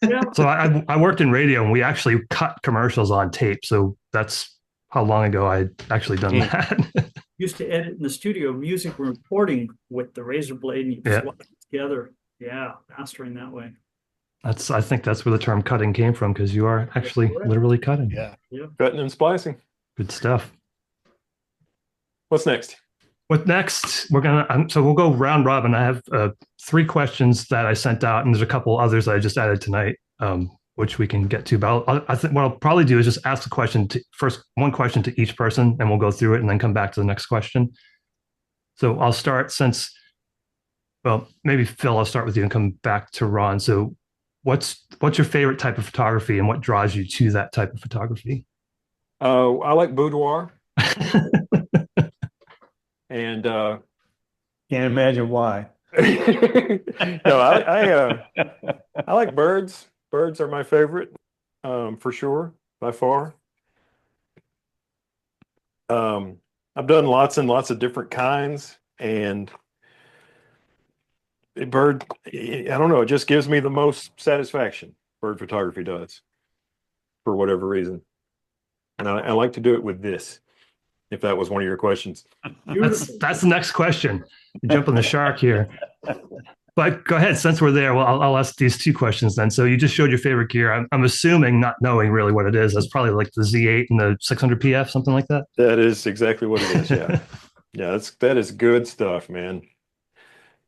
Yeah. So I worked in radio, and we actually cut commercials on tape. So that's how long ago I'd actually done that. Used to edit in the studio, music recording with the razor blade, and you Yeah. swap it together. Yeah, mastering that way. I think that's where the term cutting came from, because you are actually correct. literally cutting. Yeah. Cutting and splicing. Good stuff. What's next? What next? We're gonna so we'll go round robin. I have 3 questions that I sent out, and there's a couple others that I just added tonight, which we can get to. But I think what I'll probably do is just ask the question to first, one question to each person, and we'll go through it and then come back to the next question. So I'll start maybe Phil, I'll start with you and come back to Ron. So what's your favorite type of photography, and what draws you to that type of photography? I like boudoir. And Can't imagine why. no, I like birds. Birds are my favorite, for sure, by far. I've done lots and lots of different kinds, and I don't know, it just gives me the most satisfaction. Bird photography does, for whatever reason. And I like to do it with this, if that was one of your questions. That's the next question. You're jumping the shark here. But go ahead, since we're there, well, I'll ask these 2 questions then. So you just showed your favorite gear. I'm assuming, not knowing really what it is, that's probably like the Z8 and the 600 PF, something like that. That is exactly what it is. Yeah. Yeah, that is good stuff, man.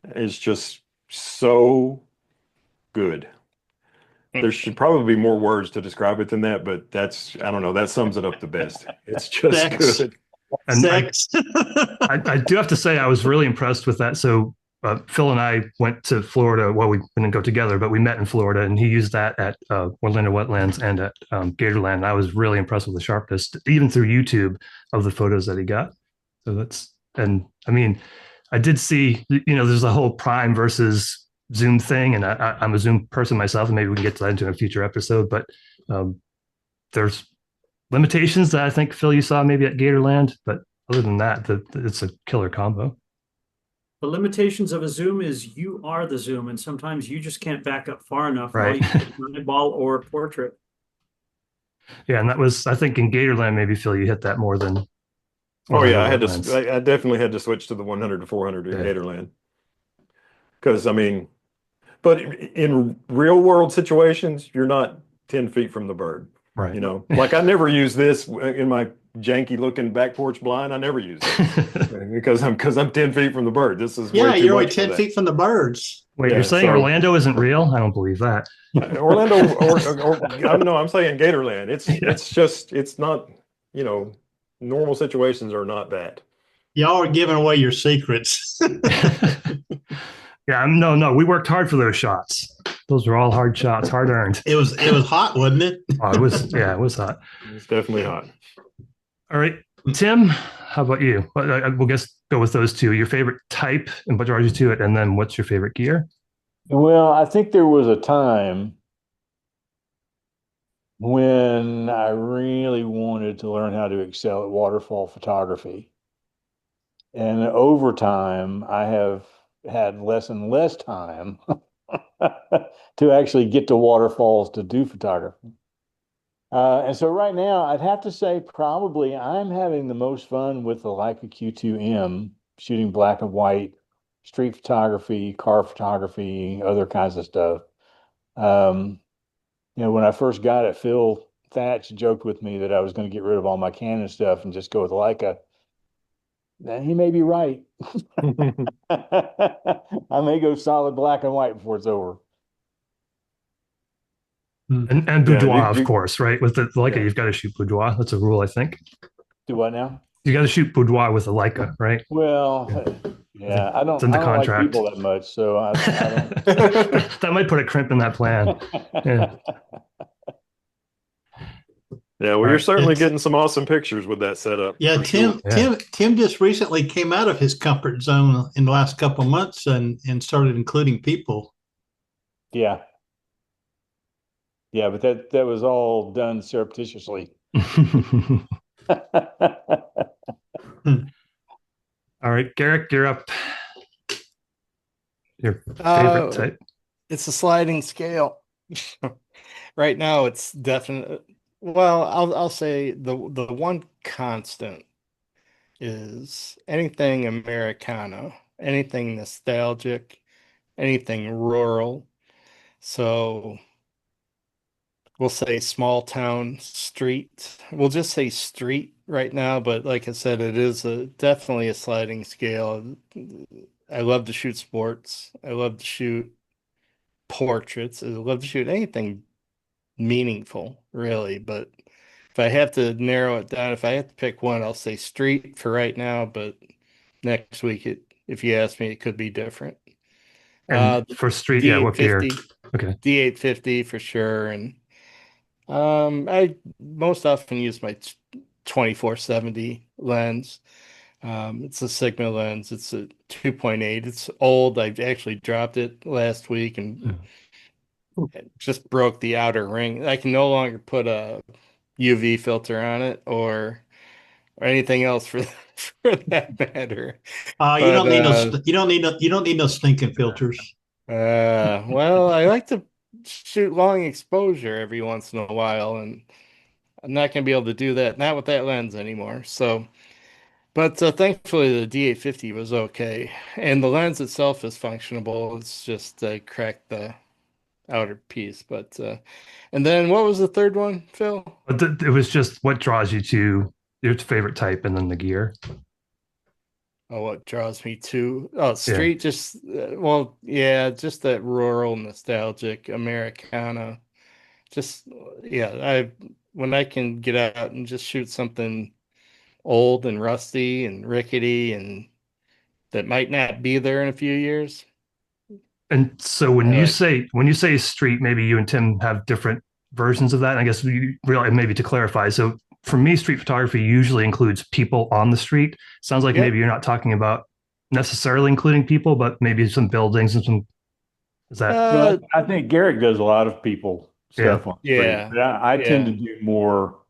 It's just so good. There should probably be more words to describe it than that, but I don't know, that sums it up the best. It's just good. And Sex. I do have to say, I was really impressed with that. So Phil and I went to Florida. Well, we didn't go together, but we met in Florida, and he used that at Orlando Wetlands and at Gatorland. And I was really impressed with the sharpness, even through YouTube, of the photos that he got. So I did see, there's a whole prime versus zoom thing, and I'm a zoom person myself, and maybe we can get to that into a future episode. But there's limitations that I think, Phil, you saw maybe at Gatorland, but other than that, it's a killer combo. The limitations of a zoom is you are the zoom, and sometimes you just can't back up far enough. Right. An eyeball or a portrait. Yeah, and that was, I think, in Gatorland, maybe, Phil, you hit that more than. Oh yeah, I definitely had to switch to the 100 to 400 in Gatorland. Because but in real world situations, you're not 10 feet from the bird. Right. Like I never use this in my janky looking back porch blind. I never use it because I'm 10 feet from the bird. This is way too you're only much 10 feet from the birds. Wait, you're saying Orlando isn't real? I don't believe that. Orlando, I'm saying Gatorland. It's not, normal situations are not that. Y'all are giving away your secrets. Yeah, no, we worked hard for those shots. Those were all hard shots, hard earned. It was hot, wasn't it? Oh, it was hot. It's definitely hot. All right, Tim, how about you? We'll just go with those 2. Your favorite type and what draws you to it, and then what's your favorite gear? Well, I think there was a time when I really wanted to learn how to excel at waterfall photography. And over time, I have had less and less time to actually get to waterfalls to do photography. And so right now, I'd have to say probably I'm having the most fun with the Leica Q2M, shooting black and white, street photography, car photography, other kinds of stuff. When I first got it, Phil Thach joked with me that I was going to get rid of all my Canon stuff and just go with Leica. And he may be right. I may go solid black and white before it's over. And boudoir, of course, right? With the Leica, you've got to shoot boudoir. That's a rule, I think. Do what now? You got to shoot boudoir with a Leica, right? Well, yeah, I don't like people that much, so I don't. That might put a crimp in that plan. Yeah. Yeah, well, you're certainly getting some awesome pictures with that setup. Yeah, Tim just recently came out of his comfort zone in the last couple of months and started including people. Yeah. Yeah, but that was all done surreptitiously. All right, Garrick, you're up. Your favorite type? It's a sliding scale. Right now, it's definitely. Well, I'll say the one constant is anything Americana, anything nostalgic, anything rural. So we'll say small town street. We'll just say street right now, but like I said, it is definitely a sliding scale. I love to shoot sports. I love to shoot portraits. I love to shoot anything meaningful, really. But if I have to narrow it down, if I have to pick one, I'll say street for right now. But next week, if you ask me, it could be different. And for street, yeah, what gear? Okay, D850 for sure. And I most often use my 24-70 lens. It's a Sigma lens. It's a 2.8. It's old. I actually dropped it last week and just broke the outer ring. I can no longer put a UV filter on it or anything else for that matter. You don't need no stinking filters. Well, I like to shoot long exposure every once in a while, and I'm not going to be able to do that, not with that lens anymore. So, but thankfully the D850 was okay, and the lens itself is functionable. It's just cracked the outer piece. But and then what was the third one, Phil? It was just what draws you to your favorite type, and then the gear. Oh, what draws me to street? Yeah. Just just that rural, nostalgic Americana. Just when I can get out and just shoot something old and rusty and rickety and that might not be there in a few years. And so when you say street, maybe you and Tim have different versions of that. I guess maybe to clarify. So for me, street photography usually includes people on the street. Sounds like maybe you're not talking about necessarily including people, but maybe some buildings and some. Is that? Well, I think Garrick does a lot of people stuff on the street. But I tend to do more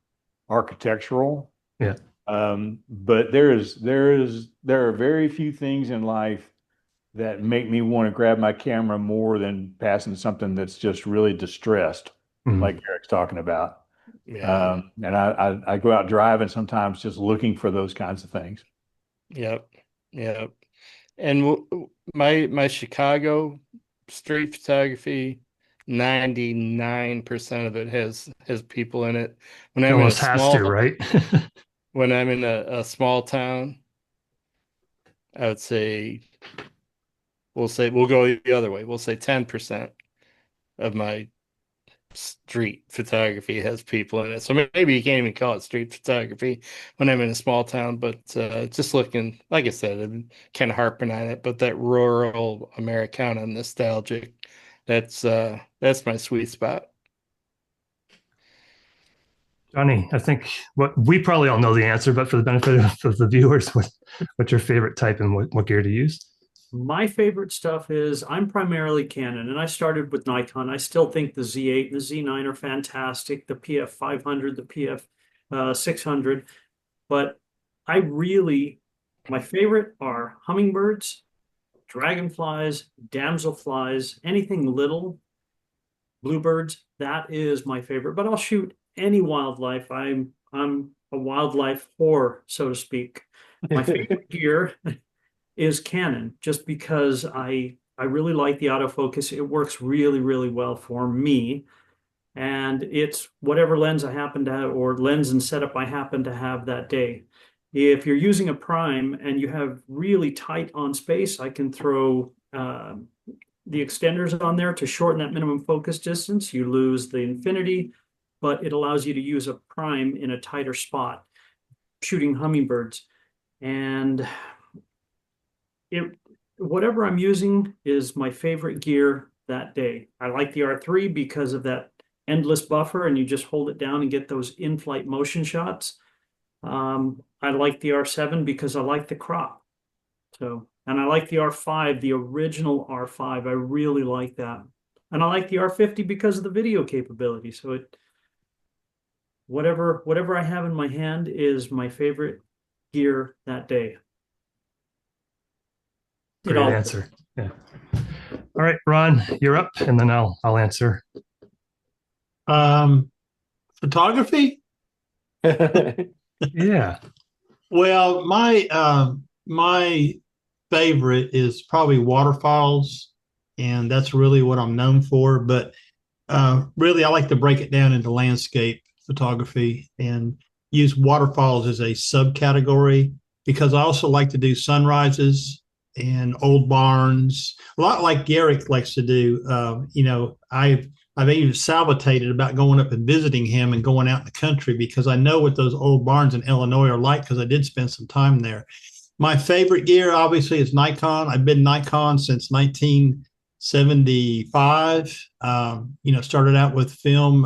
architectural. Yeah. But there are very few things in life that make me want to grab my camera more than passing something that's just really distressed, like Garrick's talking about. Yeah. And I go out driving sometimes just looking for those kinds of things. Yep. And my Chicago street photography, 99% of it has people in it. When I'm almost has to, right? When I'm in a small town, I would say we'll go the other way. We'll say 10% of my street photography has people in it. So maybe you can't even call it street photography when I'm in a small town, but just looking, like I said, I'm kind of harping on it, but that rural Americana nostalgic, that's my sweet spot. Johnny, I think we probably all know the answer, but for the benefit of the viewers, what's your favorite type and what gear to use? My favorite stuff is I'm primarily Canon, and I started with Nikon. I still think the Z8 and the Z9 are fantastic, the PF500, the PF600, but my favorite are hummingbirds, dragonflies, damselflies, anything little, bluebirds, that is my favorite. But I'll shoot any wildlife. I'm a wildlife whore, so to speak. My favorite gear is Canon, just because I really like the autofocus. It works really, really well for me. And it's whatever lens I happen to have, or lens and setup I happen to have that day. If you're using a prime and you have really tight on space, I can throw the extenders on there to shorten that minimum focus distance. You lose the infinity, but it allows you to use a prime in a tighter spot, shooting hummingbirds. And whatever I'm using is my favorite gear that day. I like the R3 because of that endless buffer, and you just hold it down and get those in-flight motion shots. I like the R7 because I like the crop. And I like the R5, the original R5. I really like that. And I like the R50 because of the video capability. So whatever I have in my hand is my favorite gear that day. Great answer. Yeah. All right, Ron, you're up, and then I'll answer. Photography? Yeah. Well, my favorite is probably waterfalls, and that's really what I'm known for. But really, I like to break it down into landscape photography and use waterfalls as a subcategory, because I also like to do sunrises and old barns, a lot like Garrick likes to do. I've even salivated about going up and visiting him and going out in the country, because I know what those old barns in Illinois are like, because I did spend some time there. My favorite gear, obviously, is Nikon. I've been Nikon since 1975. Started out with film.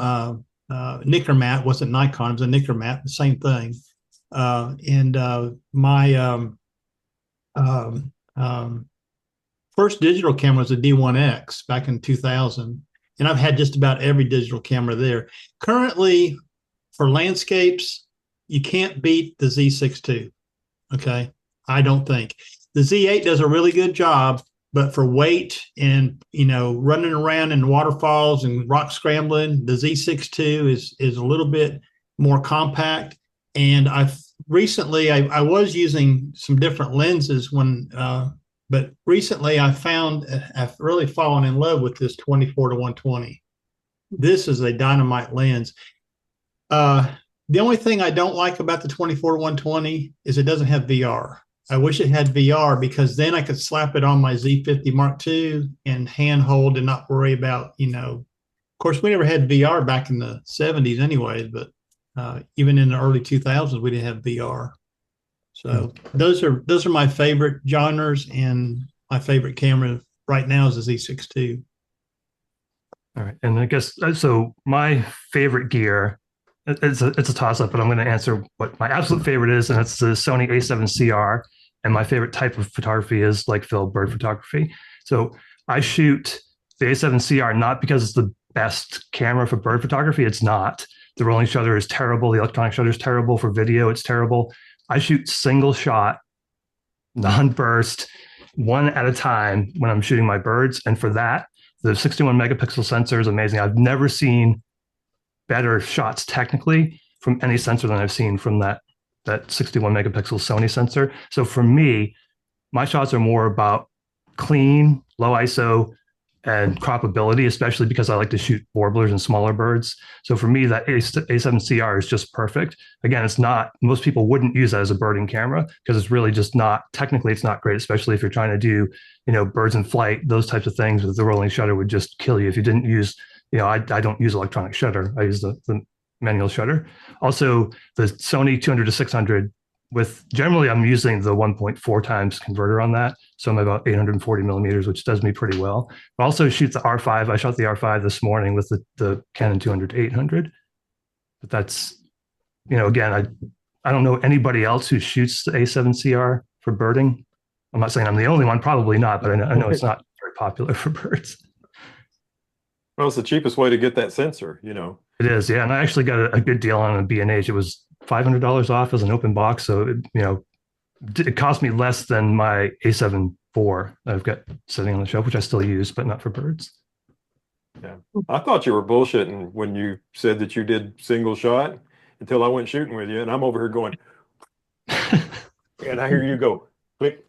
Nickermat wasn't Nikon, it was a Nickermat, the same thing. My first digital camera was a D1X back in 2000. And I've had just about every digital camera there. Currently, for landscapes, you can't beat the Z6 II. Okay, I don't think. The Z8 does a really good job, but for weight and running around in waterfalls and rock scrambling, the Z6 II is a little bit more compact. And I've recently I was using some different lenses but recently I've really fallen in love with this 24-120. This is a dynamite lens. The only thing I don't like about the 24-120 is it doesn't have VR. I wish it had VR, because then I could slap it on my Z50 Mark II and handhold and not worry about, of course, we never had VR back in the 70s anyways, but even in the early 2000s, we didn't have VR. So those are my favorite genres, and my favorite camera right now is the Z6 II. All right, and I guess so. My favorite gear, it's a toss up, but I'm going to answer what my absolute favorite is, and it's the Sony A7CR. And my favorite type of photography is like Phil, bird photography. So I shoot the A7CR not because it's the best camera for bird photography. It's not. The rolling shutter is terrible. The electronic shutter is terrible. For video, it's terrible. I shoot single shot, non-burst, one at a time when I'm shooting my birds. And for that, the 61 megapixel sensor is amazing. I've never seen better shots technically from any sensor than I've seen from that 61 megapixel Sony sensor. So for me, my shots are more about clean, low ISO, and croppability, especially because I like to shoot warblers and smaller birds. So for me, that A7CR is just perfect. Again, it's not, most people wouldn't use that as a birding camera, because it's really just not, technically it's not great, especially if you're trying to do, birds in flight, those types of things. With the rolling shutter would just kill you if you didn't use, I don't use electronic shutter. I use the manual shutter. Also, the Sony 200-600, with generally I'm using the 1.4 times converter on that. So I'm about 840 millimeters, which does me pretty well. But also shoot the R5. I shot the R5 this morning with the Canon 200-800. But that's, again, I don't know anybody else who shoots the A7CR for birding. I'm not saying I'm the only one, probably not, but I know it's not very popular for birds. Well, it's the cheapest way to get that sensor, It is, yeah. And I actually got a good deal on a B&H. It was $500 off as an open box. So, it cost me less than my A7 4 that I've got sitting on the shelf, which I still use, but not for birds. Yeah. I thought you were bullshitting when you said that you did single shot until I went shooting with you, and I'm over here going, and I hear you go click,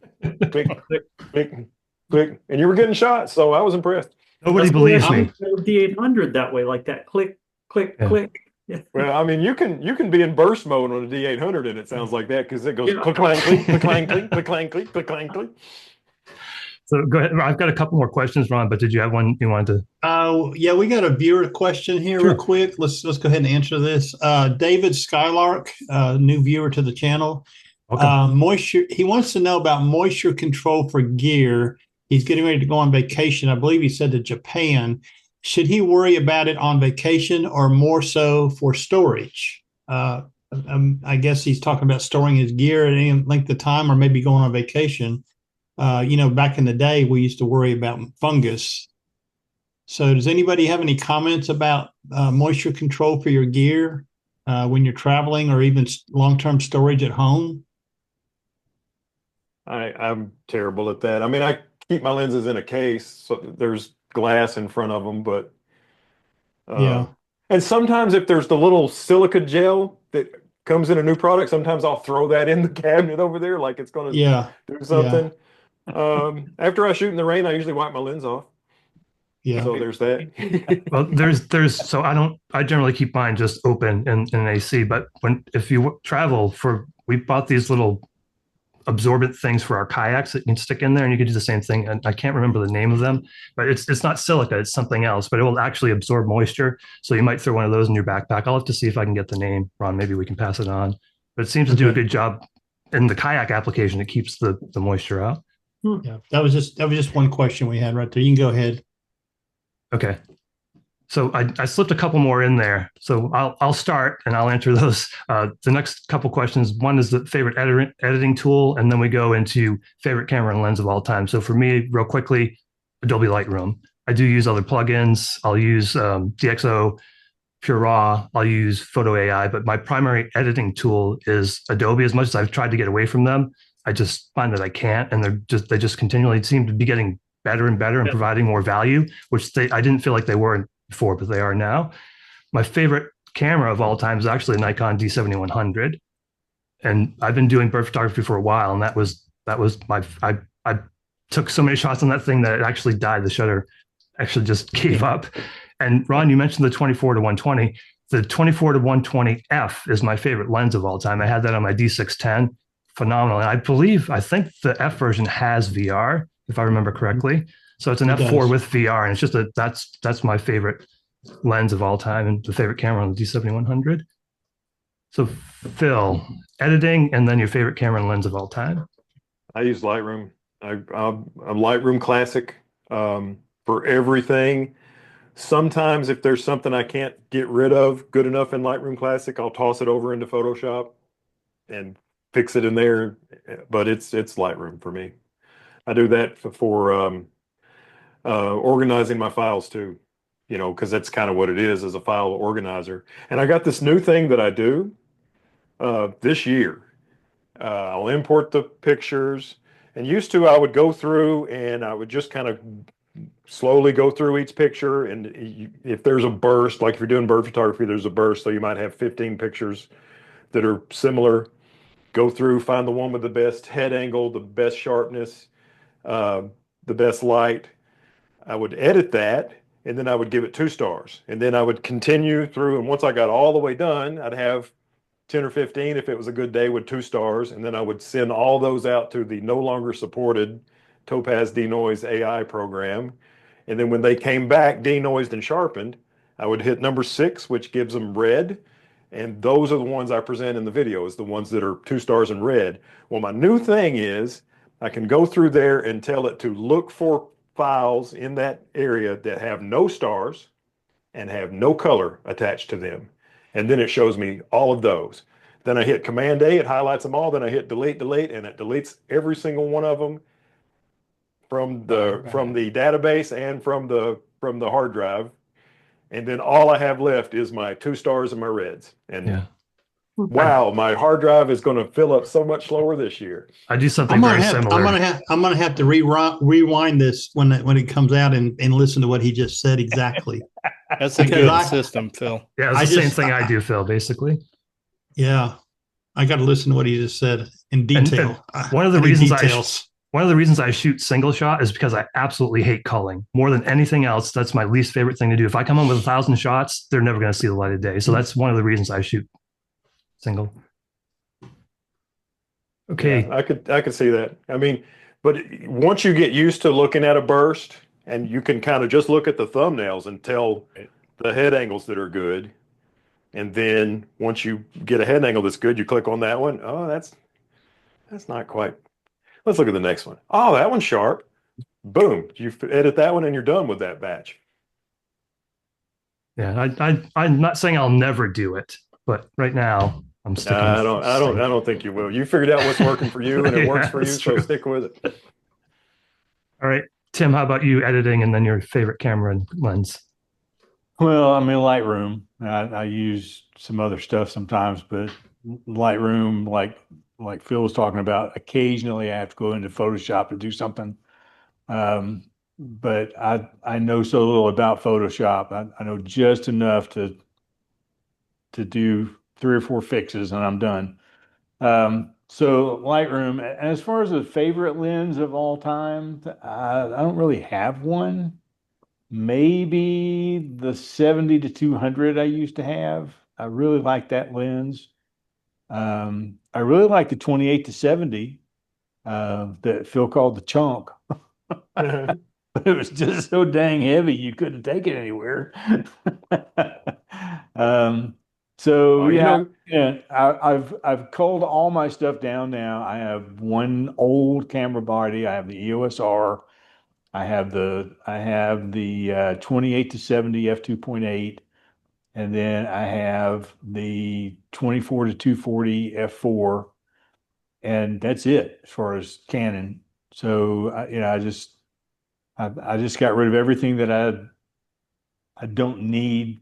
click, click, click, click, and you were getting shots, so I was impressed. Nobody believes me. The 800 that way, like that, click, click, click. Yeah. Well, I mean, you can be in burst mode on a D800, and it sounds like that because it goes click, clang, click, click, clang, click, click, clang, click, click, clang, click. So go ahead. I've got a couple more questions, Ron, but did you have one you wanted to? Yeah, we got a viewer question here real quick. Let's go ahead and answer this. David Skylark, new viewer to the channel. Okay. Moisture. He wants to know about moisture control for gear. He's getting ready to go on vacation. I believe he said to Japan. Should he worry about it on vacation or more so for storage? I guess he's talking about storing his gear at any length of time or maybe going on vacation. Back in the day, we used to worry about fungus. So does anybody have any comments about moisture control for your gear when you're traveling or even long-term storage at home? I'm terrible at that. I mean, I keep my lenses in a case, so there's glass in front of them, but yeah. And sometimes if there's the little silica gel that comes in a new product, sometimes I'll throw that in the cabinet over there like it's going to do something. Yeah. After I shoot in the rain, I usually wipe my lens off. Yeah. So there's that. Well, there's so I generally keep mine just open in an AC, but if you travel we bought these little absorbent things for our kayaks that you can stick in there, and you could do the same thing. And I can't remember the name of them, but it's not silica, it's something else, but it will actually absorb moisture. So you might throw one of those in your backpack. I'll have to see if I can get the name, Ron. Maybe we can pass it on. But it seems to do a good job in the kayak application. It keeps the moisture out. Yeah, that was just one question we had right there. You can go ahead. Okay. So I slipped a couple more in there. So I'll start and I'll answer those. The next couple questions. One is the favorite editing tool, and then we go into favorite camera and lens of all time. So for me, real quickly, Adobe Lightroom. I do use other plugins. I'll use DxO, Pure Raw. I'll use Photo AI, but my primary editing tool is Adobe. As much as I've tried to get away from them, I just find that I can't, and they just continually seem to be getting better and better and providing more value, which I didn't feel like they were before, but they are now. My favorite camera of all time is actually a Nikon D7100, and I've been doing bird photography for a while, and that was I took so many shots on that thing that it actually died. The shutter actually just gave up. And Ron, you mentioned the 24 to 120. The 24 to 120 F is my favorite lens of all time. I had that on my D610. Phenomenal. And I think the F version has VR, if I remember correctly. So it's an F4 with VR, and it's just that's my favorite lens of all time and the favorite camera on the D7100. So Phil, editing and then your favorite camera and lens of all time. I use Lightroom. I'm Lightroom Classic for everything. Sometimes if there's something I can't get rid of good enough in Lightroom Classic, I'll toss it over into Photoshop and fix it in there. But it's Lightroom for me. I do that for organizing my files too, because that's kind of what it is, as a file organizer. And I got this new thing that I do this year. I'll import the pictures, and used to I would go through and I would just kind of slowly go through each picture. And if there's a burst, like if you're doing bird photography, there's a burst, so you might have 15 pictures that are similar. Go through, find the one with the best head angle, the best sharpness, the best light. I would edit that, and then I would give it 2 stars. And then I would continue through, and once I got all the way done, I'd have 10 or 15 if it was a good day with 2 stars. And then I would send all those out to the no longer supported Topaz Denoise AI program. And then when they came back denoised and sharpened, I would hit number 6, which gives them red. And those are the ones I present in the videos, the ones that are 2 stars and red. Well, my new thing is I can go through there and tell it to look for files in that area that have no stars and have no color attached to them. And then it shows me all of those. Then I hit Command A, it highlights them all. Then I hit delete, and it deletes every single one of them from the database and from the hard drive. And then all I have left is my 2 stars and my reds. And Wow, my hard drive is going to fill up so much slower this year. I do something I'm gonna very have similar. I'm gonna have to rewind this when it comes out and listen to what he just said exactly. That's a Because good I- system, Phil. Yeah, it's I the same just- thing I do, Phil, basically. Yeah, I got to listen to what he just said in detail. one of the I need reasons details. One of the reasons I shoot single shot is because I absolutely hate culling more than anything else. That's my least favorite thing to do. If I come home with 1,000 shots, they're never going to see the light of day. So that's one of the reasons I shoot single. Okay. Yeah, I could see that. I mean, but once you get used to looking at a burst and you can kind of just look at the thumbnails and tell the head angles that are good. And then once you get a head angle that's good, you click on that one. Oh, that's not quite. Let's look at the next one. Oh, that one's sharp. Boom. You edit that one and you're done with that batch. Yeah, I'm not saying I'll never do it, but right now I'm sticking. I don't think you will. You figured out what's working for you and it works for you, so stick with it. All right, Tim, how about you editing and then your favorite camera and lens? Well, I'm in Lightroom. I use some other stuff sometimes, but Lightroom, like Phil was talking about, occasionally I have to go into Photoshop to do something. But I know so little about Photoshop. I know just enough to do 3 or 4 fixes and I'm done. So Lightroom, as far as a favorite lens of all time, I don't really have one. Maybe the 70-200 I used to have. I really like that lens. I really like the 28-70 that Phil called the chunk. But it was just so dang heavy you couldn't take it anywhere. I've culled all my stuff down now. I have one old camera body. I have the EOS R. I have the 28-70 f2.8, and then I have the 24-240 f4, and that's it as far as Canon. So I just got rid of everything that I don't need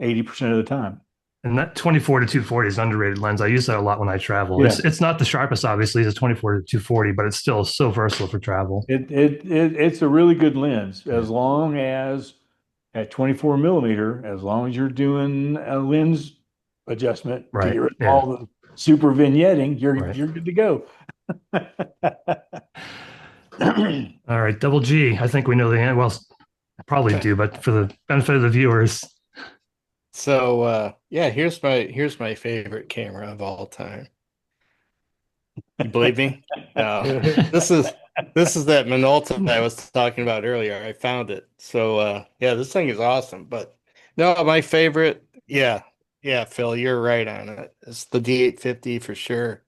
80% of the time. And that 24-240 is an underrated lens. I use that a lot when I travel. Yeah. It's not the sharpest, obviously, it's a 24-240, but it's still so versatile for travel. It's a really good lens as long as at 24 millimeter, as long as you're doing a lens adjustment to get rid of all the super vignetting, you're good to go. All right, double G. I think we know the answer. Well, probably do, but for the benefit of the viewers. So here's my favorite camera of all time. You believe me? No. This is that Minolta I was talking about earlier. I found it. So this thing is awesome. But no, my favorite, Phil, you're right on it. It's the D850 for sure.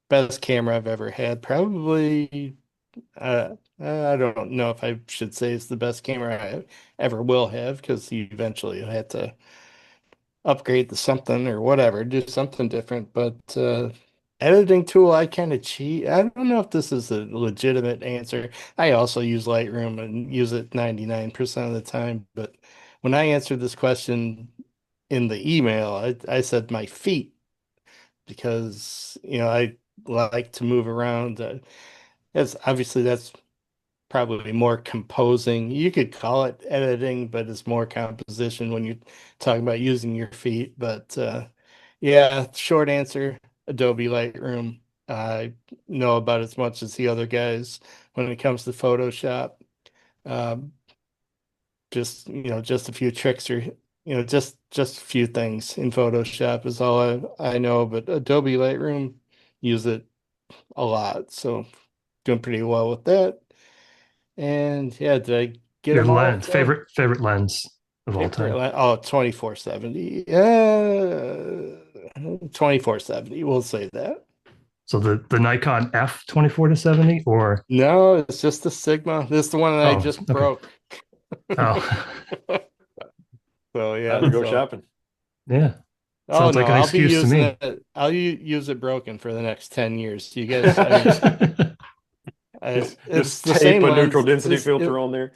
Best camera I've ever had. Probably I don't know if I should say it's the best camera I ever will have, because eventually you'll have to upgrade to something or whatever, do something different. But editing tool, I kind of cheat. I don't know if this is a legitimate answer. I also use Lightroom and use it 99% of the time. But when I answered this question in the email, I said my feet, because I like to move around. That's probably more composing. You could call it editing, but it's more composition when you're talking about using your feet. But short answer, Adobe Lightroom. I know about as much as the other guys when it comes to Photoshop. Just a few tricks, or just a few things in Photoshop is all I know. But Adobe Lightroom, use it a lot, so doing pretty well with that. And did I get your them all? lens, favorite lens of all time? 24-70. 24-70. We'll say that. So the Nikon F 24-70, or no, it's just the Sigma. This is the one that I just broke. Oh, so Time to go shopping. Yeah. Sounds like an excuse to me. I'll use it broken for the next 10 years. You guys. Just tape a neutral density filter on there.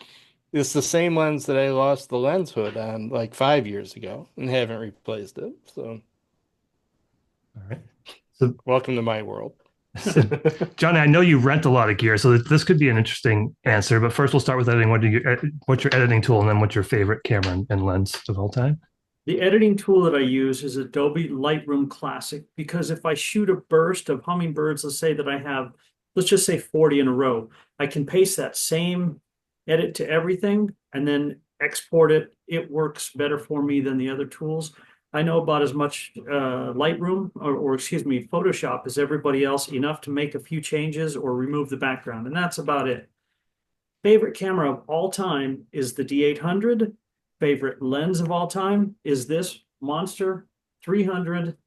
It's the same lens that I lost the lens hood on like 5 years ago and haven't replaced it. So All right. So welcome to my world. So, Johnny, I know you rent a lot of gear, so this could be an interesting answer. But first, we'll start with editing. What's your editing tool, and then what's your favorite camera and lens of all time? The editing tool that I use is Adobe Lightroom Classic, because if I shoot a burst of hummingbirds, let's say that I have, let's just say 40 in a row, I can paste that same edit to everything and then export it. It works better for me than the other tools. I know about as much Lightroom or excuse me, Photoshop as everybody else, enough to make a few changes or remove the background, and that's about it. Favorite camera of all time is the D800. Favorite lens of all time is this monster 300.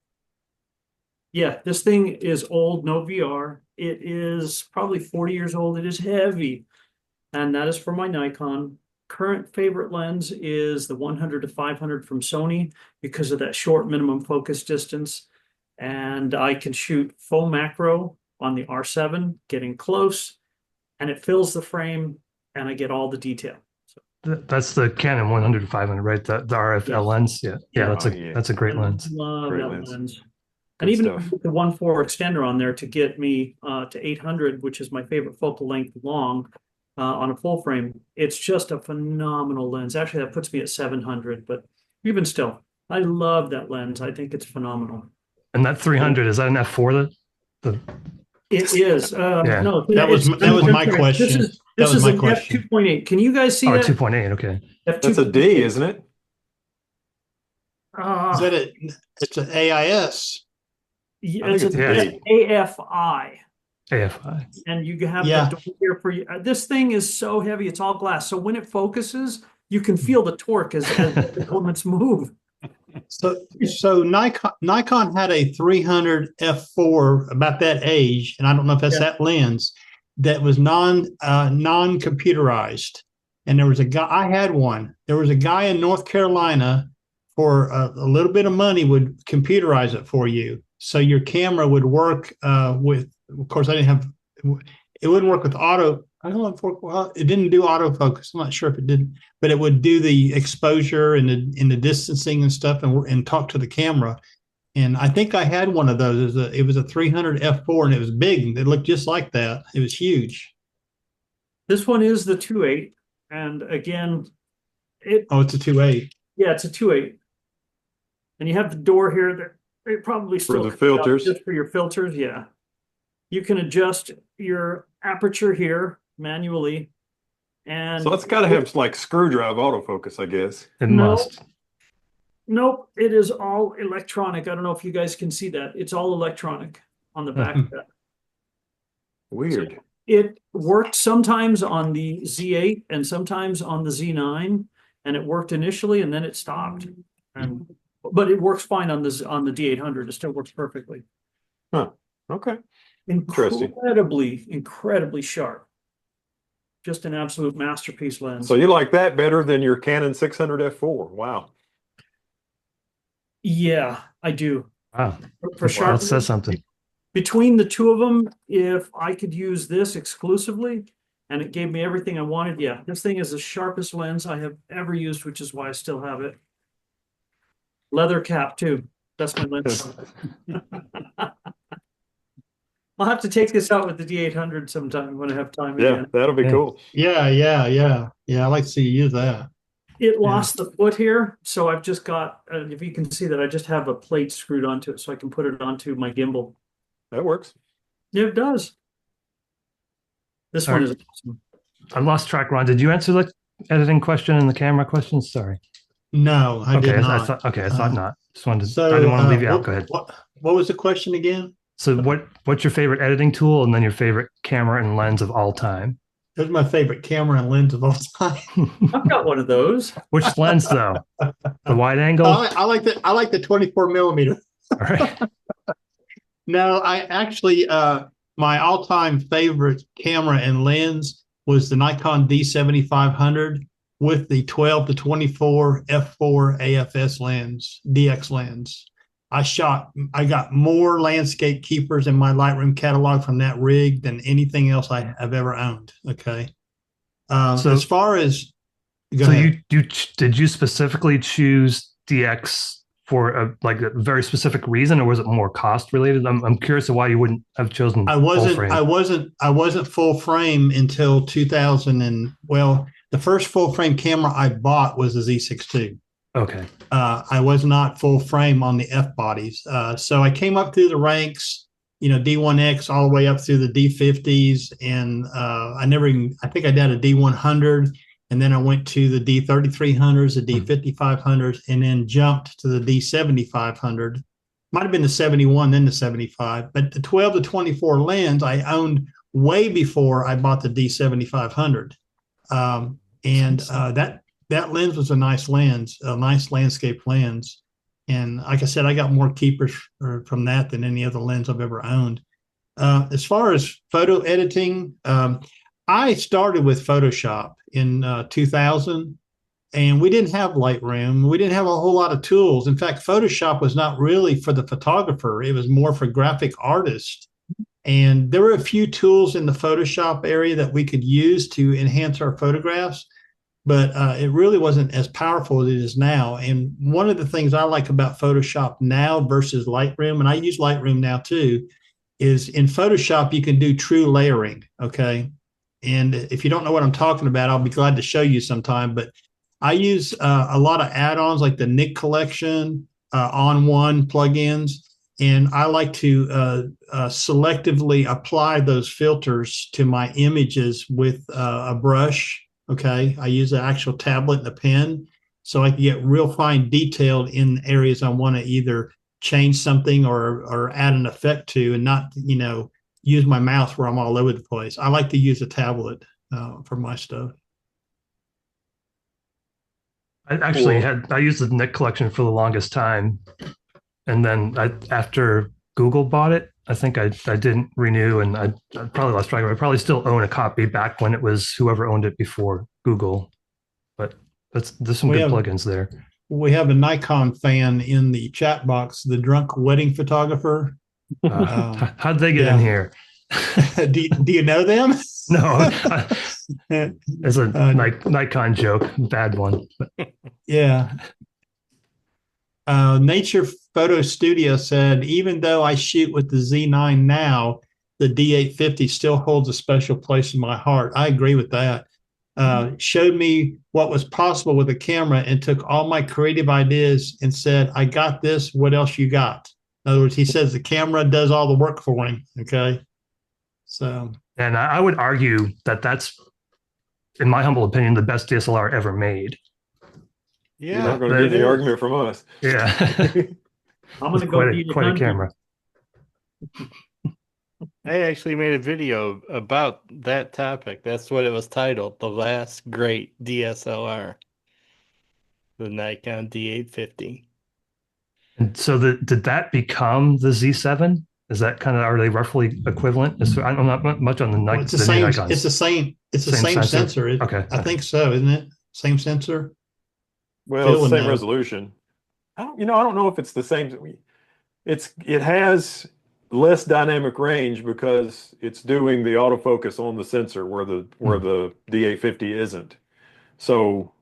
Yeah, this thing is old, no VR. It is probably 40 years old. It is heavy, and that is for my Nikon. Current favorite lens is the 100 to 500 from Sony because of that short minimum focus distance. And I can shoot full macro on the R7, getting close, and it fills the frame and I get all the detail. So that's the Canon 100 to 500, right? The RFL lens. Yeah. That's a great lens. Love great that lens. Good and even stuff. with the 1.4 extender on there to get me to 800, which is my favorite focal length long, on a full frame, it's just a phenomenal lens. Actually, that puts me at 700, but even still, I love that lens. I think it's phenomenal. And that 300, is that an f4? It is. Yeah. No, That was my question. This is my an question. f2.8. Can you guys see that? 2.8. Okay. That's a D, isn't it? Is that it? It's an AIS. Yeah, it's it's an AFI. AFI. And you have Yeah. the door here for you. This thing is so heavy, it's all glass. So when it focuses, you can feel the torque as the elements move. So Nikon had a 300 f4 about that age, and I don't know if that's that lens that was non-computerized. And there was a guy, I had one. There was a guy in North Carolina for a little bit of money would computerize it for you. So your camera would work with, of course, it wouldn't work with auto. I don't know if it didn't do autofocus. I'm not sure if it did, but it would do the exposure and the distancing and stuff and talk to the camera. And I think I had one of those. It was a 300 f4 and it was big. It looked just like that. It was huge. This one is the 2.8. And again, it's a 2.8. Yeah, it's a 2.8. And you have the door here that it probably still for the filters. Just for your filters, yeah. You can adjust your aperture here manually. And So it's got to have like screwdriver autofocus, I guess. It must. Nope, it is all electronic. I don't know if you guys can see that. It's all electronic on the back of that. Weird. So it worked sometimes on the Z8 and sometimes on the Z9, and it worked initially and then it stopped. But it works fine on the D800. It still works perfectly. Huh. Okay. Incredibly sharp. Just an absolute masterpiece lens. So you like that better than your Canon 600 f4? Wow. Yeah, I do. Wow. For sharp, that says something. Between the two of them, if I could use this exclusively and it gave me everything I wanted, yeah, this thing is the sharpest lens I have ever used, which is why I still have it. Leather cap too. That's my lens. I'll have to take this out with the D800 sometime when I have time. Yeah, again. that'll be cool. Yeah. I like to see you use that. It lost the foot here, so I've just got, if you can see that, I just have a plate screwed onto it so I can put it onto my gimbal. That works. Yeah, it does. This one is awesome. I lost track, Ron. Did you answer the editing question and the camera question? Sorry. No, I did not. I thought not. Just wanted to, So, I didn't want to leave you out. Go ahead. What was the question again? So what's your favorite editing tool and then your favorite camera and lens of all time? That's my favorite camera and lens of all time. I've got one of those. Which lens though? The wide angle? I like the 24 millimeter. All right. No, I actually my all-time favorite camera and lens was the Nikon D7500 with the 12 to 24 f4 AFS lens, DX lens. I got more landscape keepers in my Lightroom catalog from that rig than anything else I've ever owned. Okay. So as far as, did you specifically choose DX for a very specific reason, or was it more cost related? I'm curious of why you wouldn't have chosen. I wasn't full frame until 2000 the first full frame camera I bought was the Z6 II. Okay. I was not full frame on the F bodies. So I came up through the ranks, D1X all the way up through the D50s. And I think I did a D100. And then I went to the D3300s, the D5500s, and then jumped to the D7500. Might have been the 71, then the 75. But the 12 to 24 lens I owned way before I bought the D7500. That lens was a nice lens, a nice landscape lens. And like I said, I got more keepers from that than any other lens I've ever owned. As far as photo editing, I started with Photoshop in 2000, and we didn't have Lightroom. We didn't have a whole lot of tools. In fact, Photoshop was not really for the photographer. It was more for graphic artists. And there were a few tools in the Photoshop area that we could use to enhance our photographs, but it really wasn't as powerful as it is now. And one of the things I like about Photoshop now versus Lightroom, and I use Lightroom now too, is in Photoshop, you can do true layering, okay? And if you don't know what I'm talking about, I'll be glad to show you sometime. But I use a lot of add-ons like the Nick Collection, On1 plugins, and I like to selectively apply those filters to my images with a brush, okay? I use an actual tablet and a pen, so I can get real fine detailed in areas I want to either change something or add an effect to, and not, use my mouse where I'm all over the place. I like to use a tablet for my stuff. I used the Nick Collection for the longest time. And then after Google bought it, I think I didn't renew, and I probably lost track of it. I probably still own a copy back when it was whoever owned it before Google. But there's some good plugins there. We have a Nikon fan in the chat box, the drunk wedding photographer. How'd they get in here? do you know them? No, it's a Nikon joke, bad one. Yeah. Nature Photo Studio said, even though I shoot with the Z9 now, the D850 still holds a special place in my heart. I agree with that. Showed me what was possible with a camera and took all my creative ideas and said, I got this. What else you got? In other words, he says the camera does all the work for him. Okay. So. And I would argue that that's, in my humble opinion, the best DSLR ever made. Yeah. You're not going to get any argument from us. Yeah. I'm going to go quite a camera. I actually made a video about that topic. That's what it was titled, The Last Great DSLR. The Nikon D850. And so did that become the Z7? Is that kind of, are they roughly equivalent? I'm not much on the Nikon. It's the same. It's the same. It's the same sensor. Okay. I think so, isn't it? Same sensor. Well, it's the same resolution. I don't know if it's the same. It has less dynamic range because it's doing the autofocus on the sensor where the D850 isn't. So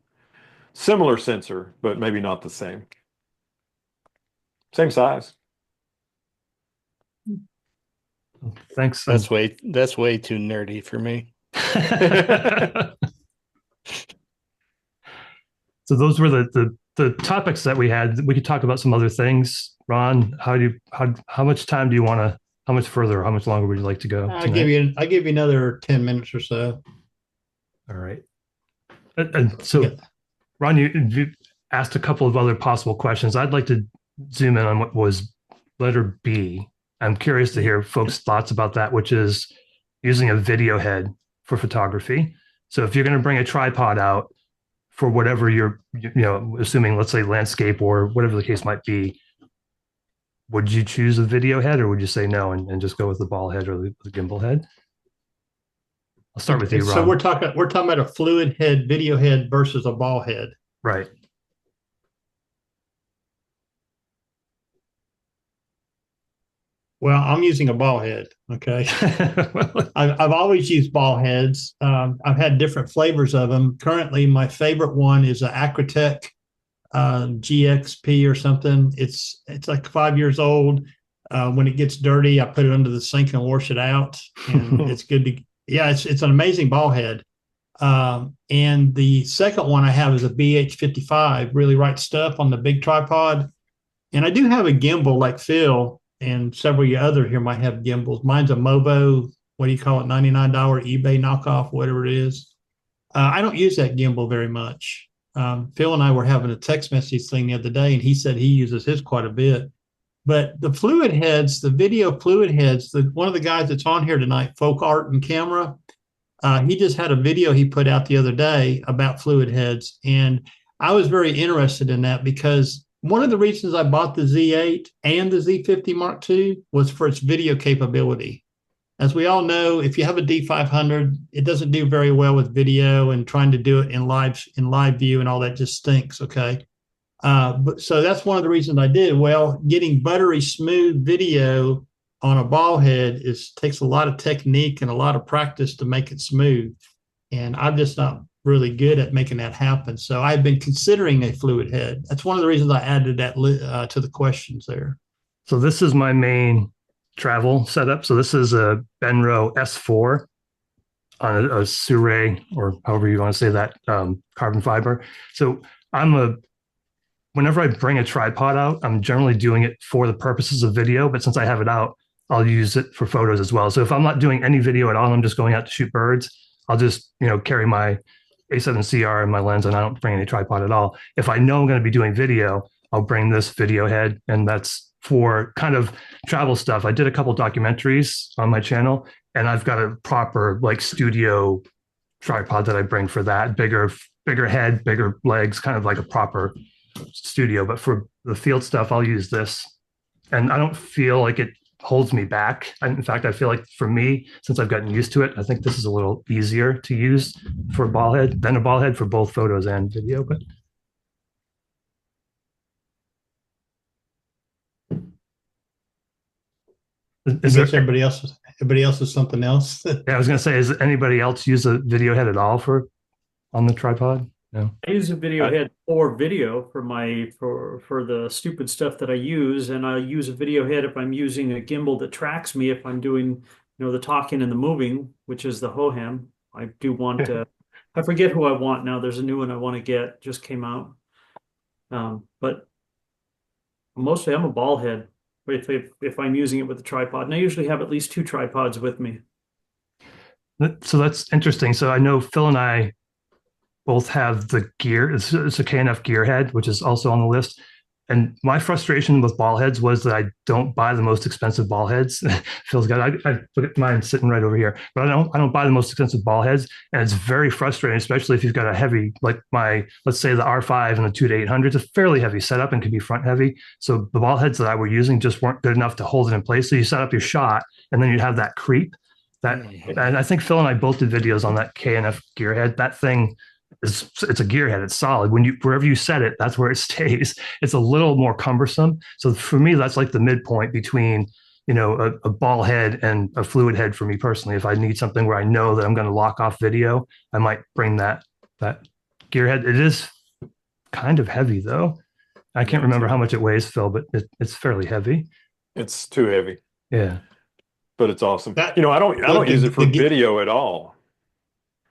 similar sensor, but maybe not the same. Same size. Thanks. That's way too nerdy for me. So those were the topics that we had. We could talk about some other things. Ron, how much time do you want to? How much further? How much longer would you like to go? I'll give you another 10 minutes or so. All right. And so, yeah. Ron, you asked a couple of other possible questions. I'd like to zoom in on what was letter B. I'm curious to hear folks' thoughts about that, which is using a video head for photography. So if you're going to bring a tripod out for whatever you're, assuming, let's say landscape or whatever the case might be, would you choose a video head or would you say no and just go with the ball head or the gimbal head? I'll start with you, Ron. So we're talking about a fluid head, video head versus a ball head. Right. Well, I'm using a ball head. Okay. I've always used ball heads. I've had different flavors of them. Currently, my favorite one is an Acratech GXP or something. It's like 5 years old. When it gets dirty, I put it under the sink and wash it out, and it's good to. Yeah, it's an amazing ball head. And the second one I have is a BH55, really right stuff on the big tripod. And I do have a gimbal like Phil and several of you other here might have gimbals. Mine's a Mobo, what do you call it, $99 eBay knockoff, whatever it is. I don't use that gimbal very much. Phil and I were having a text message thing the other day, and he said he uses his quite a bit. But the fluid heads, the video fluid heads, one of the guys that's on here tonight, Folk Art and Camera, he just had a video he put out the other day about fluid heads. And I was very interested in that because one of the reasons I bought the Z8 and the Z50 Mark II was for its video capability. As we all know, if you have a D500, it doesn't do very well with video, and trying to do it in live view and all that just stinks, okay? So that's one of the reasons I did. Well, getting buttery smooth video on a ball head takes a lot of technique and a lot of practice to make it smooth. And I'm just not really good at making that happen. So I've been considering a fluid head. That's one of the reasons I added that to the questions there. So this is my main travel setup. So this is a Benro S4 on a Suray, or however you want to say that, carbon fiber. So whenever I bring a tripod out, I'm generally doing it for the purposes of video, but since I have it out, I'll use it for photos as well. So if I'm not doing any video at all, I'm just going out to shoot birds, I'll just, carry my A7CR and my lens, and I don't bring any tripod at all. If I know I'm going to be doing video, I'll bring this video head, and that's for kind of travel stuff. I did a couple documentaries on my channel, and I've got a proper like studio tripod that I bring for that, bigger head, bigger legs, kind of like a proper studio. But for the field stuff, I'll use this, and I don't feel like it holds me back. In fact, I feel like for me, since I've gotten used to it, I think this is a little easier to use for a ball head than a ball head for both photos and video. But everybody else is something else? Yeah, I was going to say, does anybody else use a video head at all on the tripod? No. I use a video head for video for the stupid stuff that I use, and I use a video head if I'm using a gimbal that tracks me, if I'm doing the talking and the moving, which is the Hoham. I do want to I forget who I want now. There's a new one I want to get, just came out. But mostly I'm a ball head if I'm using it with a tripod, and I usually have at least 2 tripods with me. So that's interesting. So I know Phil and I both have the gear. It's a KNF gear head, which is also on the list. And my frustration with ball heads was that I don't buy the most expensive ball heads. Phil's got, I put mine sitting right over here, but I don't buy the most expensive ball heads. And it's very frustrating, especially if you've got a heavy, like let's say the R5 and the 2-800, it's a fairly heavy setup and can be front heavy. So the ball heads that I were using just weren't good enough to hold it in place. So you set up your shot and then you'd have that creep. And I think Phil and I both did videos on that KNF gear head. That thing, it's a gearhead. It's solid. Wherever you set it, that's where it stays. It's a little more cumbersome. So for me, that's like the midpoint between, a ball head and a fluid head for me personally. If I need something where I know that I'm going to lock off video, I might bring that gearhead. It is kind of heavy though. I can't remember how much it weighs, Phil, but it's fairly heavy. It's too heavy. Yeah. But it's awesome. I don't use it for video at all.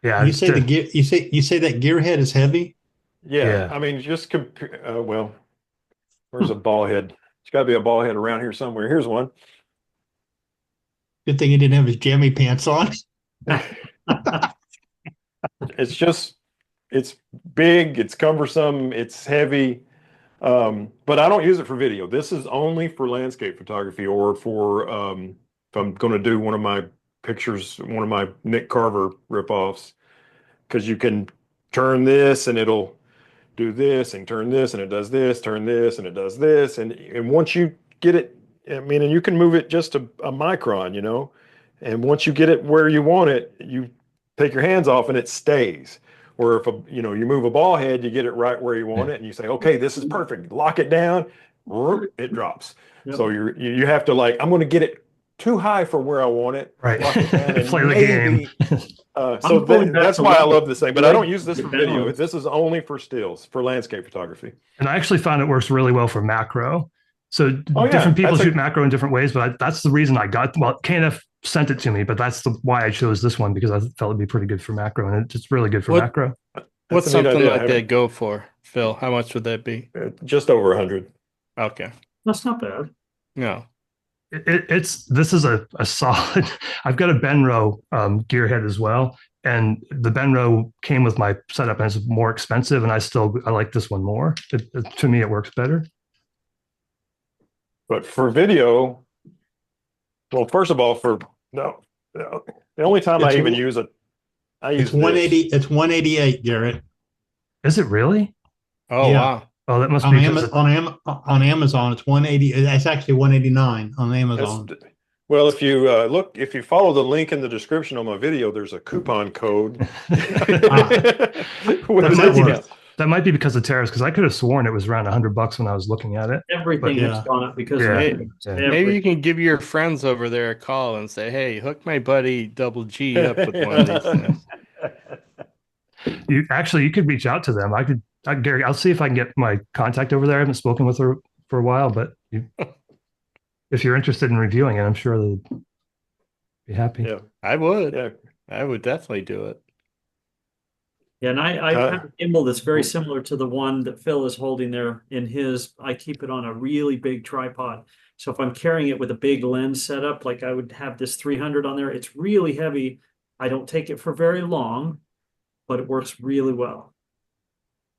Yeah, you say that gearhead is heavy. Yeah. I mean, just compare. Well, where's a ball head? There's got to be a ball head around here somewhere. Here's one. Good thing he didn't have his jammy pants on. It's big. It's cumbersome. It's heavy. But I don't use it for video. This is only for landscape photography, or for if I'm going to do one of my pictures, one of my Nick Carver ripoffs, because you can turn this and it'll do this, and turn this and it does this, turn this and it does this, and once you get it, I mean, and you can move it just a micron, and once you get it where you want it, you take your hands off and it stays. Or if you move a ball head, you get it right where you want it, and you say, okay, this is perfect. Lock it down, it drops. Yep. So you have to I'm going to get it too high for where I want it. Right. Lock it down and Play the game. So that's why I love this thing, but I don't use this for video. balance. This is only for stills, for landscape photography. And I actually found it works really well for macro. So Oh, yeah. different people That's shoot macro in different ways, but that's the reason I got, well, KNF sent it to me, but that's why I chose this one, because I felt it'd be pretty good for macro, and it's really good for macro. What's That's a neat something idea. like that go for, Phil? How much would that be? Just over 100. Okay. That's not bad. No. This is a solid. I've got a Benro gearhead as well, and the Benro came with my setup and it's more expensive, and I like this one more. To me, it works better. But for video, well, first of all, the only time I even use it, I use It's 180. It's 188, Garrett. Is it really? Oh, Yeah. wow. Oh, that must On be on Amazon. It's 180. It's actually 189 on Amazon. Well, if you follow the link in the description on my video, there's a coupon code. That might be because of tariffs, because I could have sworn it was around $100 when I was looking at it. Everything has gone up because of it. Maybe you can give your friends over there a call and say, "Hey, hook my buddy Double G up with one of these things." You could reach out to them. Gary, I'll see if I can get my contact over there. I haven't spoken with her for a while, but if you're interested in reviewing it, I'm sure they'd be happy. Yeah, I would. Yeah, I would definitely do it. Yeah, and I have a gimbal that's very similar to the one that Phil is holding there in his. I keep it on a really big tripod. So if I'm carrying it with a big lens setup, like I would have this 300 on there, it's really heavy. I don't take it for very long, but it works really well.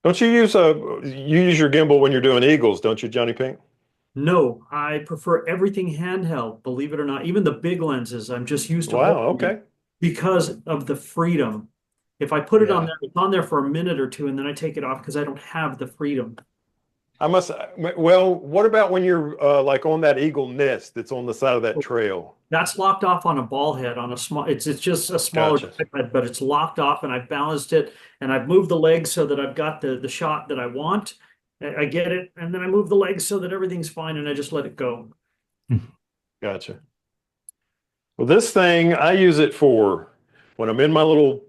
Don't you use your gimbal when you're doing eagles, don't you, Johnny Pink? No, I prefer everything handheld, believe it or not. Even the big lenses, I'm just used to. Wow, okay. Because of the freedom. If I put it on there, it's on there for a minute or two, and then I take it off because I don't have the freedom. Well, what about when you're like on that eagle nest that's on the side of that trail? That's locked off on a ball head on a small, it's just a smaller tripod, but it's locked off, and I've balanced it, and I've moved the legs so that I've got the shot that I want. I get it, and then I move the legs so that everything's fine, and I just let it go. Gotcha. Well, this thing, I use it for when I'm in my little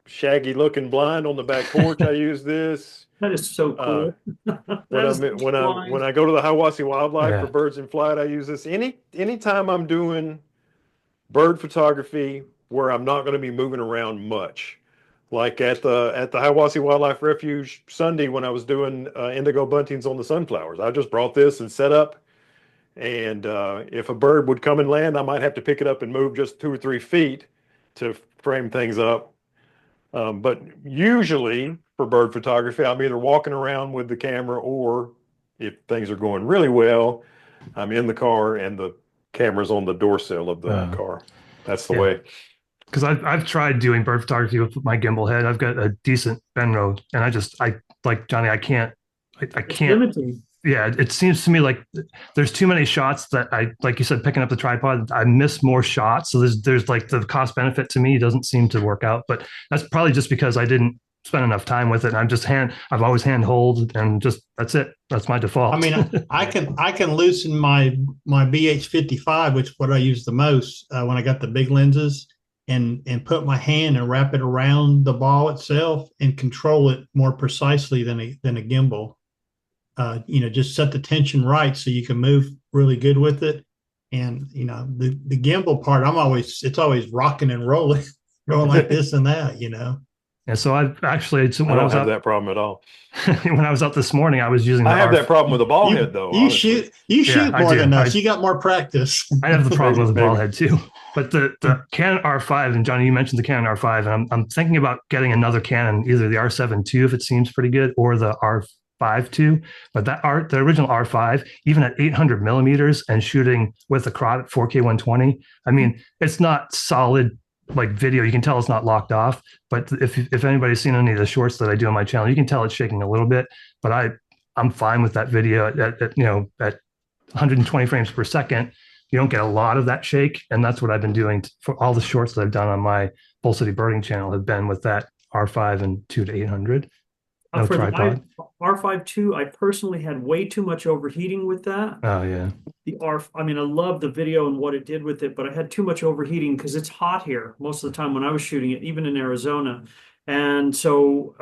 shaggy looking blind on the back porch. I use this. That is so cool. When I go to the Hiwassee Wildlife for birds in flight, I use this. Anytime I'm doing bird photography where I'm not going to be moving around much, like at the Hiwassee Wildlife Refuge Sunday when I was doing indigo buntings on the sunflowers, I just brought this and set up. And if a bird would come and land, I might have to pick it up and move just 2 or 3 feet to frame things up. But usually for bird photography, I'm either walking around with the camera, or if things are going really well, I'm in the car and the camera's on the door sill of the car. That's the way. Because I've tried doing bird photography with my gimbal head. I've got a decent Benro, and I like Johnny. I can't. Yeah, it seems to me like there's too many shots that like you said, picking up the tripod, I miss more shots. So there's like the cost benefit to me doesn't seem to work out, but that's probably just because I didn't spend enough time with it. And I've always handhold, and just, that's it. That's my default. I mean, I can loosen my BH55, which is what I use the most when I got the big lenses, and put my hand and wrap it around the ball itself and control it more precisely than a gimbal. Just set the tension right so you can move really good with it. And, the gimbal part, it's always rocking and rolling, going like this and that, And so I've actually, I don't have that problem at all. When I was out this morning, I was using I have that problem with the ball head, though. You shoot more than us. You got more practice. I have the problem with the ball head too. But the Canon R5, and Johnny, you mentioned the Canon R5, and I'm thinking about getting another Canon, either the R7 II if it seems pretty good, or the R5 II. But the original R5, even at 800 millimeters and shooting with a crop at 4K 120, I mean, it's not solid like video. You can tell it's not locked off. But if anybody's seen any of the shorts that I do on my channel, you can tell it's shaking a little bit. But I'm fine with that video at 120 frames per second. You don't get a lot of that shake, and that's what I've been doing for all the shorts that I've done on my Bull City Birding channel have been with that R5 and 2 to 800. No tripod. R5 II, I personally had way too much overheating with that. Oh yeah. I mean, I love the video and what it did with it, but I had too much overheating because it's hot here most of the time when I was shooting it, even in Arizona. And so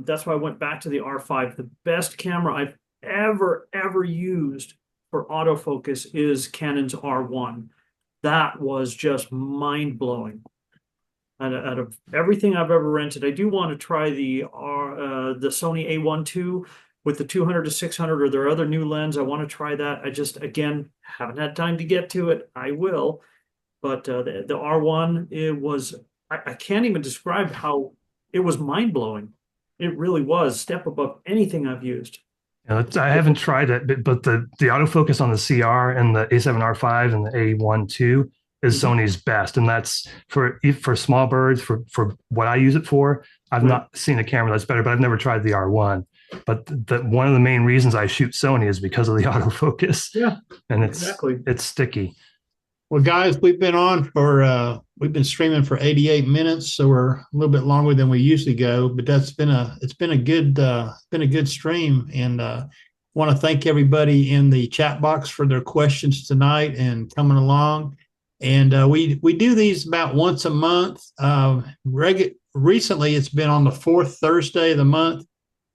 that's why I went back to the R5. The best camera I've ever used for autofocus is Canon's R1. That was just mind-blowing. Out of everything I've ever rented, I do want to try the Sony A1 II with the 200 to 600 or their other new lens. I want to try that. I just, again, haven't had time to get to it. I will. But the R1, it was, I can't even describe how it was mind-blowing. It really was step above anything I've used. I haven't tried it, but the autofocus on the CR and the A7R5 and the A1 II is Sony's best, and that's for small birds. For what I use it for, I've not seen a camera that's better, but I've never tried the R1. But one of the main reasons I shoot Sony is because of the autofocus. Yeah, and it's sticky. Well, guys, we've been streaming for 88 minutes, so we're a little bit longer than we usually go. But it's been a good stream, and want to thank everybody in the chat box for their questions tonight and coming along. And we do these about once a month. Recently, it's been on the fourth Thursday of the month,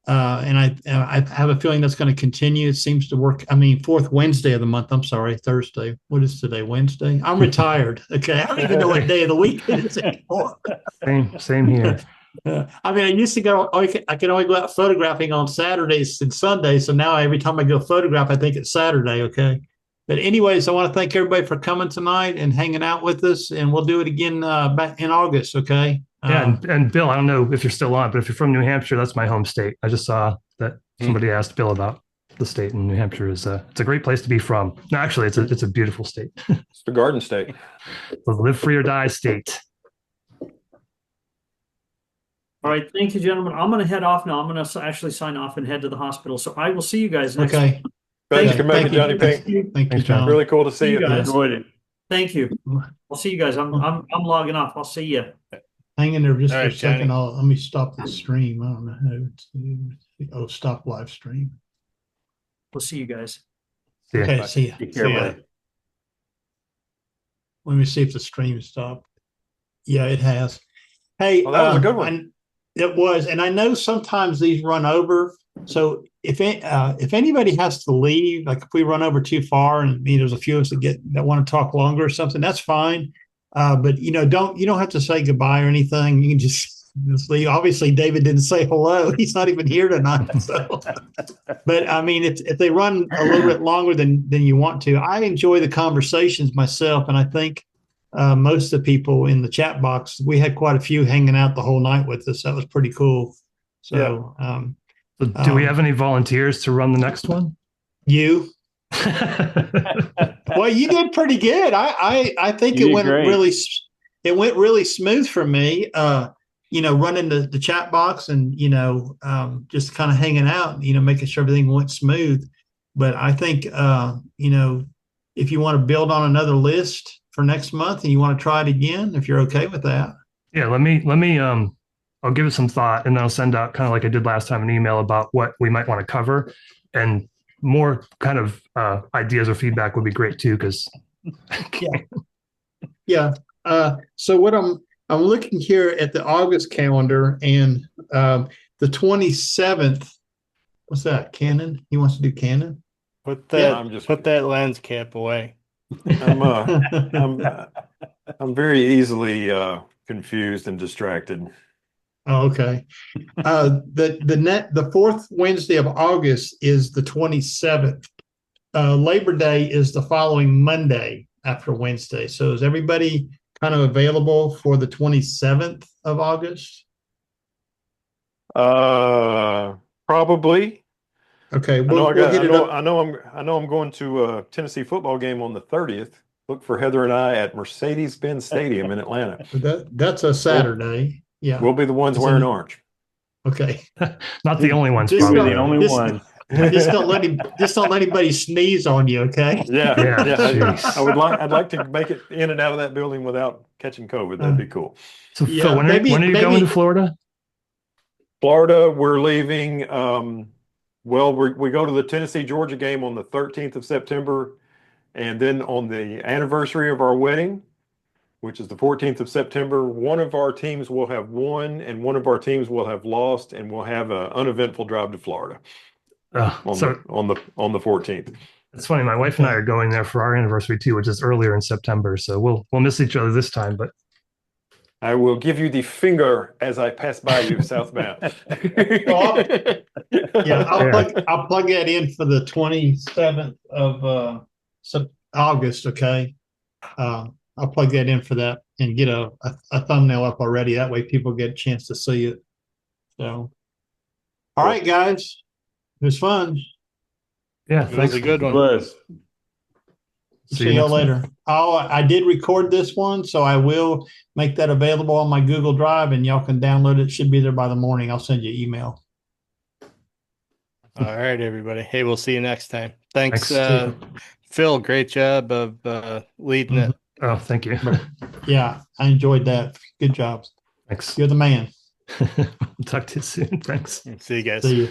and I have a feeling that's going to continue. It seems to work. I mean, fourth Wednesday of the month. I'm sorry, Thursday. What is today? Wednesday. I'm retired. Okay, I don't even know what day of the week it is anymore. Same here. I mean, I used to go. I can only go out photographing on Saturdays and Sundays. So now every time I go photograph, I think it's Saturday. Okay. But anyways, I want to thank everybody for coming tonight and hanging out with us, and we'll do it again back in August, okay? Yeah, and Bill, I don't know if you're still on, but if you're from New Hampshire, that's my home state. I just saw that somebody asked Bill about the state, and New Hampshire is it's a great place to be from. No, actually, it's a beautiful state. It's the Garden State. The live free or die state. All right, thank you, gentlemen. I'm going to head off now. I'm going to actually sign off and head to the hospital. So I will see you guys next week. Thanks for making Johnny Pink. Thank you, John. Really cool to see you. Guys. Enjoyed it. Thank you. I'll see you guys. I'm logging off. I'll see you. Hang in there just All for right, a second. Johnny. Let me stop the stream. I don't know how to stop live stream. We'll see you guys. Yeah. Okay, see ya. Take care, See ya. buddy. Let me see if the stream stopped. Yeah, it has. Hey, Well, that was a good one. It was, and I know sometimes these run over. So if anybody has to leave, like if we run over too far, and there's a few of us that want to talk longer or something, that's fine. But you don't have to say goodbye or anything. You can just leave. Obviously, David didn't say hello. He's not even here tonight. So, but I mean, if they run a little bit longer than you want to, I enjoy the conversations myself, and I think most of the people in the chat box, we had quite a few hanging out the whole night with us. That was pretty cool. So, So do we have any volunteers to run the next one? you. Well, you did pretty good. I think it went really smooth for me. Running the chat box and just kind of hanging out, making sure everything went smooth. But I think if you want to build on another list for next month and you want to try it again, if you're okay with that. Yeah, let me I'll give it some thought, and then I'll send out, kind of like I did last time, an email about what we might want to cover, and more kind of ideas or feedback would be great too. Because yeah. So what I'm looking here at the August calendar, and the 27th. What's that? Canon? He wants to do Canon. Put that lens cap away. I'm very easily confused and distracted. Oh, okay. The fourth Wednesday of August is the 27th. Labor Day is the following Monday after Wednesday. So is everybody kind of available for the 27th of August? Probably. Okay. I know I'm going to a Tennessee football game on the 30th. Look for Heather and I at Mercedes-Benz Stadium in Atlanta. That's a Saturday. Yeah. We'll be the ones wearing orange. Okay. Not the only ones. Just Probably. The only one. Just don't let anybody sneeze on you, okay? Yeah. Jeez. I'd like to make it in and out of that building without catching COVID. That'd be cool. So Yeah, Phil, when are you going to Florida? Florida, we're leaving Well, we go to the Tennessee-Georgia game on the 13th of September, and then on the anniversary of our wedding, which is the 14th of September, one of our teams will have won and one of our teams will have lost, and we'll have an uneventful drive to Florida on the 14th. It's funny. My wife and I are going there for our anniversary too, which is earlier in September. So we'll miss each other this time, but I will give you the finger as I pass by you southbound. Yeah, I'll plug that in for the 27th of August. Okay, I'll plug that in for that and get a thumbnail up already. That way, people get a chance to see it. So, all right, guys, it was fun. yeah, It was a good one. Was. See y'all later. I did record this one, so I will make that available on my Google Drive, and y'all can download it. It should be there by the morning. I'll send you an email. All right, everybody. Hey, we'll see you next time. Thanks, Thanks. Phil. Great job of leading it. Oh, thank you. Yeah, I enjoyed that. Good job. Thanks. You're the man. Talk to you soon. Thanks. See you guys. See you.